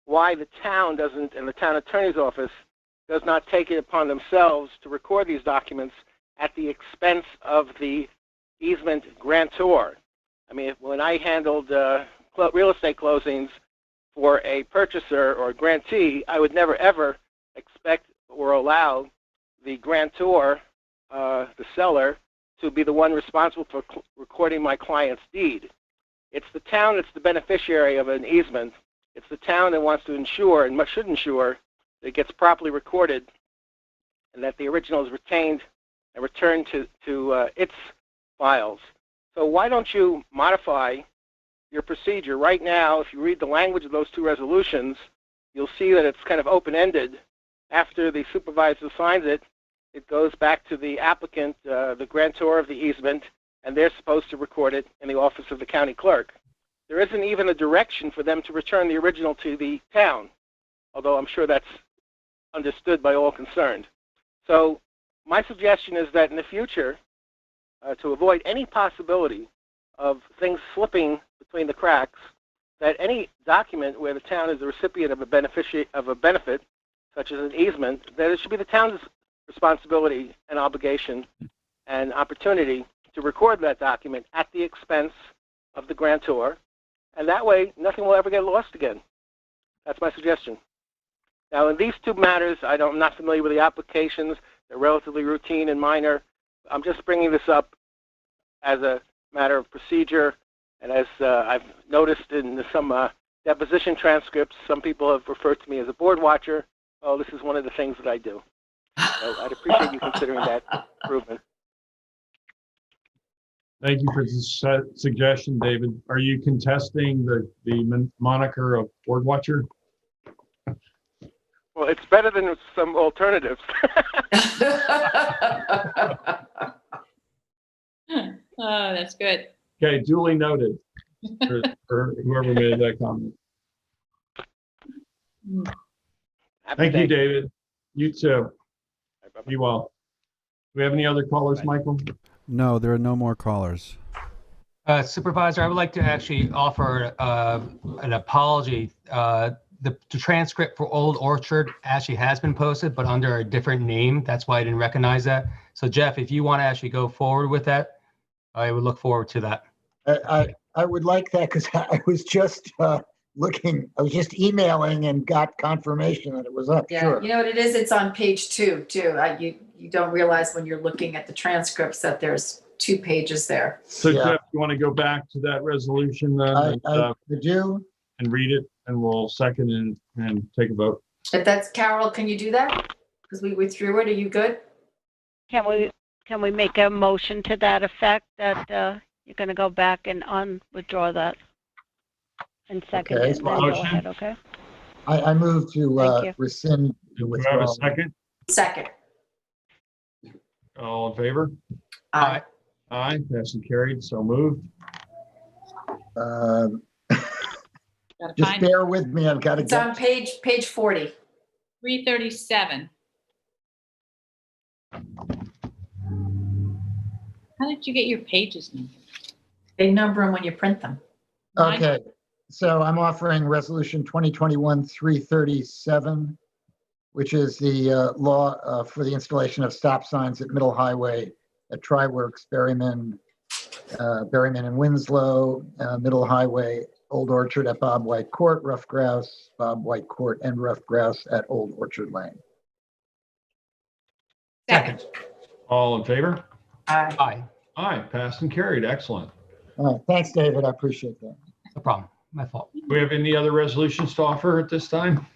S20: why the town doesn't, and the town attorney's office does not take it upon themselves to record these documents at the expense of the easement grantor. I mean, when I handled real estate closings for a purchaser or a grantee, I would never ever expect or allow the grantor, the seller, to be the one responsible for recording my client's deed. It's the town that's the beneficiary of an easement. It's the town that wants to ensure and should ensure that it gets properly recorded and that the original is retained and returned to its files. So why don't you modify your procedure? Right now, if you read the language of those two resolutions, you'll see that it's kind of open-ended. After the supervisor signs it, it goes back to the applicant, the grantor of the easement, and they're supposed to record it in the office of the county clerk. There isn't even a direction for them to return the original to the town, although I'm sure that's understood by all concerned. So my suggestion is that in the future, to avoid any possibility of things slipping between the cracks, that any document where the town is the recipient of a benefit, such as an easement, that it should be the town's responsibility and obligation and opportunity to record that document at the expense of the grantor, and that way nothing will ever get lost again. That's my suggestion. Now, in these two matters, I'm not familiar with the applications. They're relatively routine and minor. I'm just bringing this up as a matter of procedure, and as I've noticed in some deposition transcripts, some people have referred to me as a board watcher. Oh, this is one of the things that I do. So I'd appreciate you considering that improvement.
S2: Thank you for the suggestion, David. Are you contesting the moniker of board watcher?
S20: Well, it's better than some alternatives.
S6: Oh, that's good.
S2: Okay, duly noted for whoever made that comment. Thank you, David. You too. Be well. Do we have any other callers, Michael?
S9: No, there are no more callers.
S7: Supervisor, I would like to actually offer an apology. The transcript for Old Orchard actually has been posted, but under a different name. That's why I didn't recognize that. So, Jeff, if you want to actually go forward with that, I would look forward to that.
S1: I would like that because I was just looking, I was just emailing and got confirmation that it was up.
S4: Yeah,
S1: Sure.
S4: you know what it is? It's on page 2 too. You don't realize when you're looking at the transcripts that there's 2 pages there.
S2: So, yeah. Jeff, you want to go back to that resolution then?
S1: I do.
S2: And read it, and we'll second and take a vote.
S4: If that's Carol, can you do that? Because we withdrew it. Are you good?
S3: Can we make a motion to that effect that you're going to go back and withdraw that and second it? Then go ahead, okay?
S1: I move to rescind the
S2: withdrawal. Do we have a second?
S4: Second.
S2: All in favor?
S4: Aye.
S2: Aye. Passed and carried. So moved.
S1: Just bear with me. I've got to
S4: It's on page 40.
S6: 337. How did you get your pages numbered?
S4: They number them when you print them.
S1: Okay. So I'm offering resolution 2021-337, which is the law for the installation of stop signs at Middle Highway at Triworks, Berryman and Winslow, Middle Highway, Old Orchard at Bob White Court, Rough Grouse, Bob White Court, and Rough Grouse at Old Orchard Lane.
S4: Second.
S2: All in favor?
S4: Aye.
S7: Aye.
S2: Aye. Passed and carried. Excellent.
S1: Thanks, David. I appreciate that.
S7: No problem. My fault.
S2: Do we have any other resolutions to offer at this time?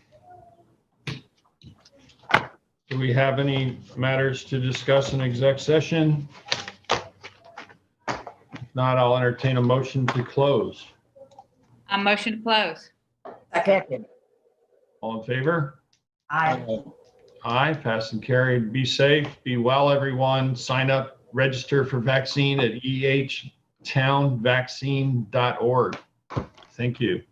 S2: Do we have any matters to discuss in exec session? If not, I'll entertain a motion to close.
S6: A motion to close.
S1: Second.
S2: All in favor?
S4: Aye.
S2: Aye. Passed and carried. Be safe. Be well, everyone. Sign up. Register for vaccine at ehtownvaccine.org. Thank you.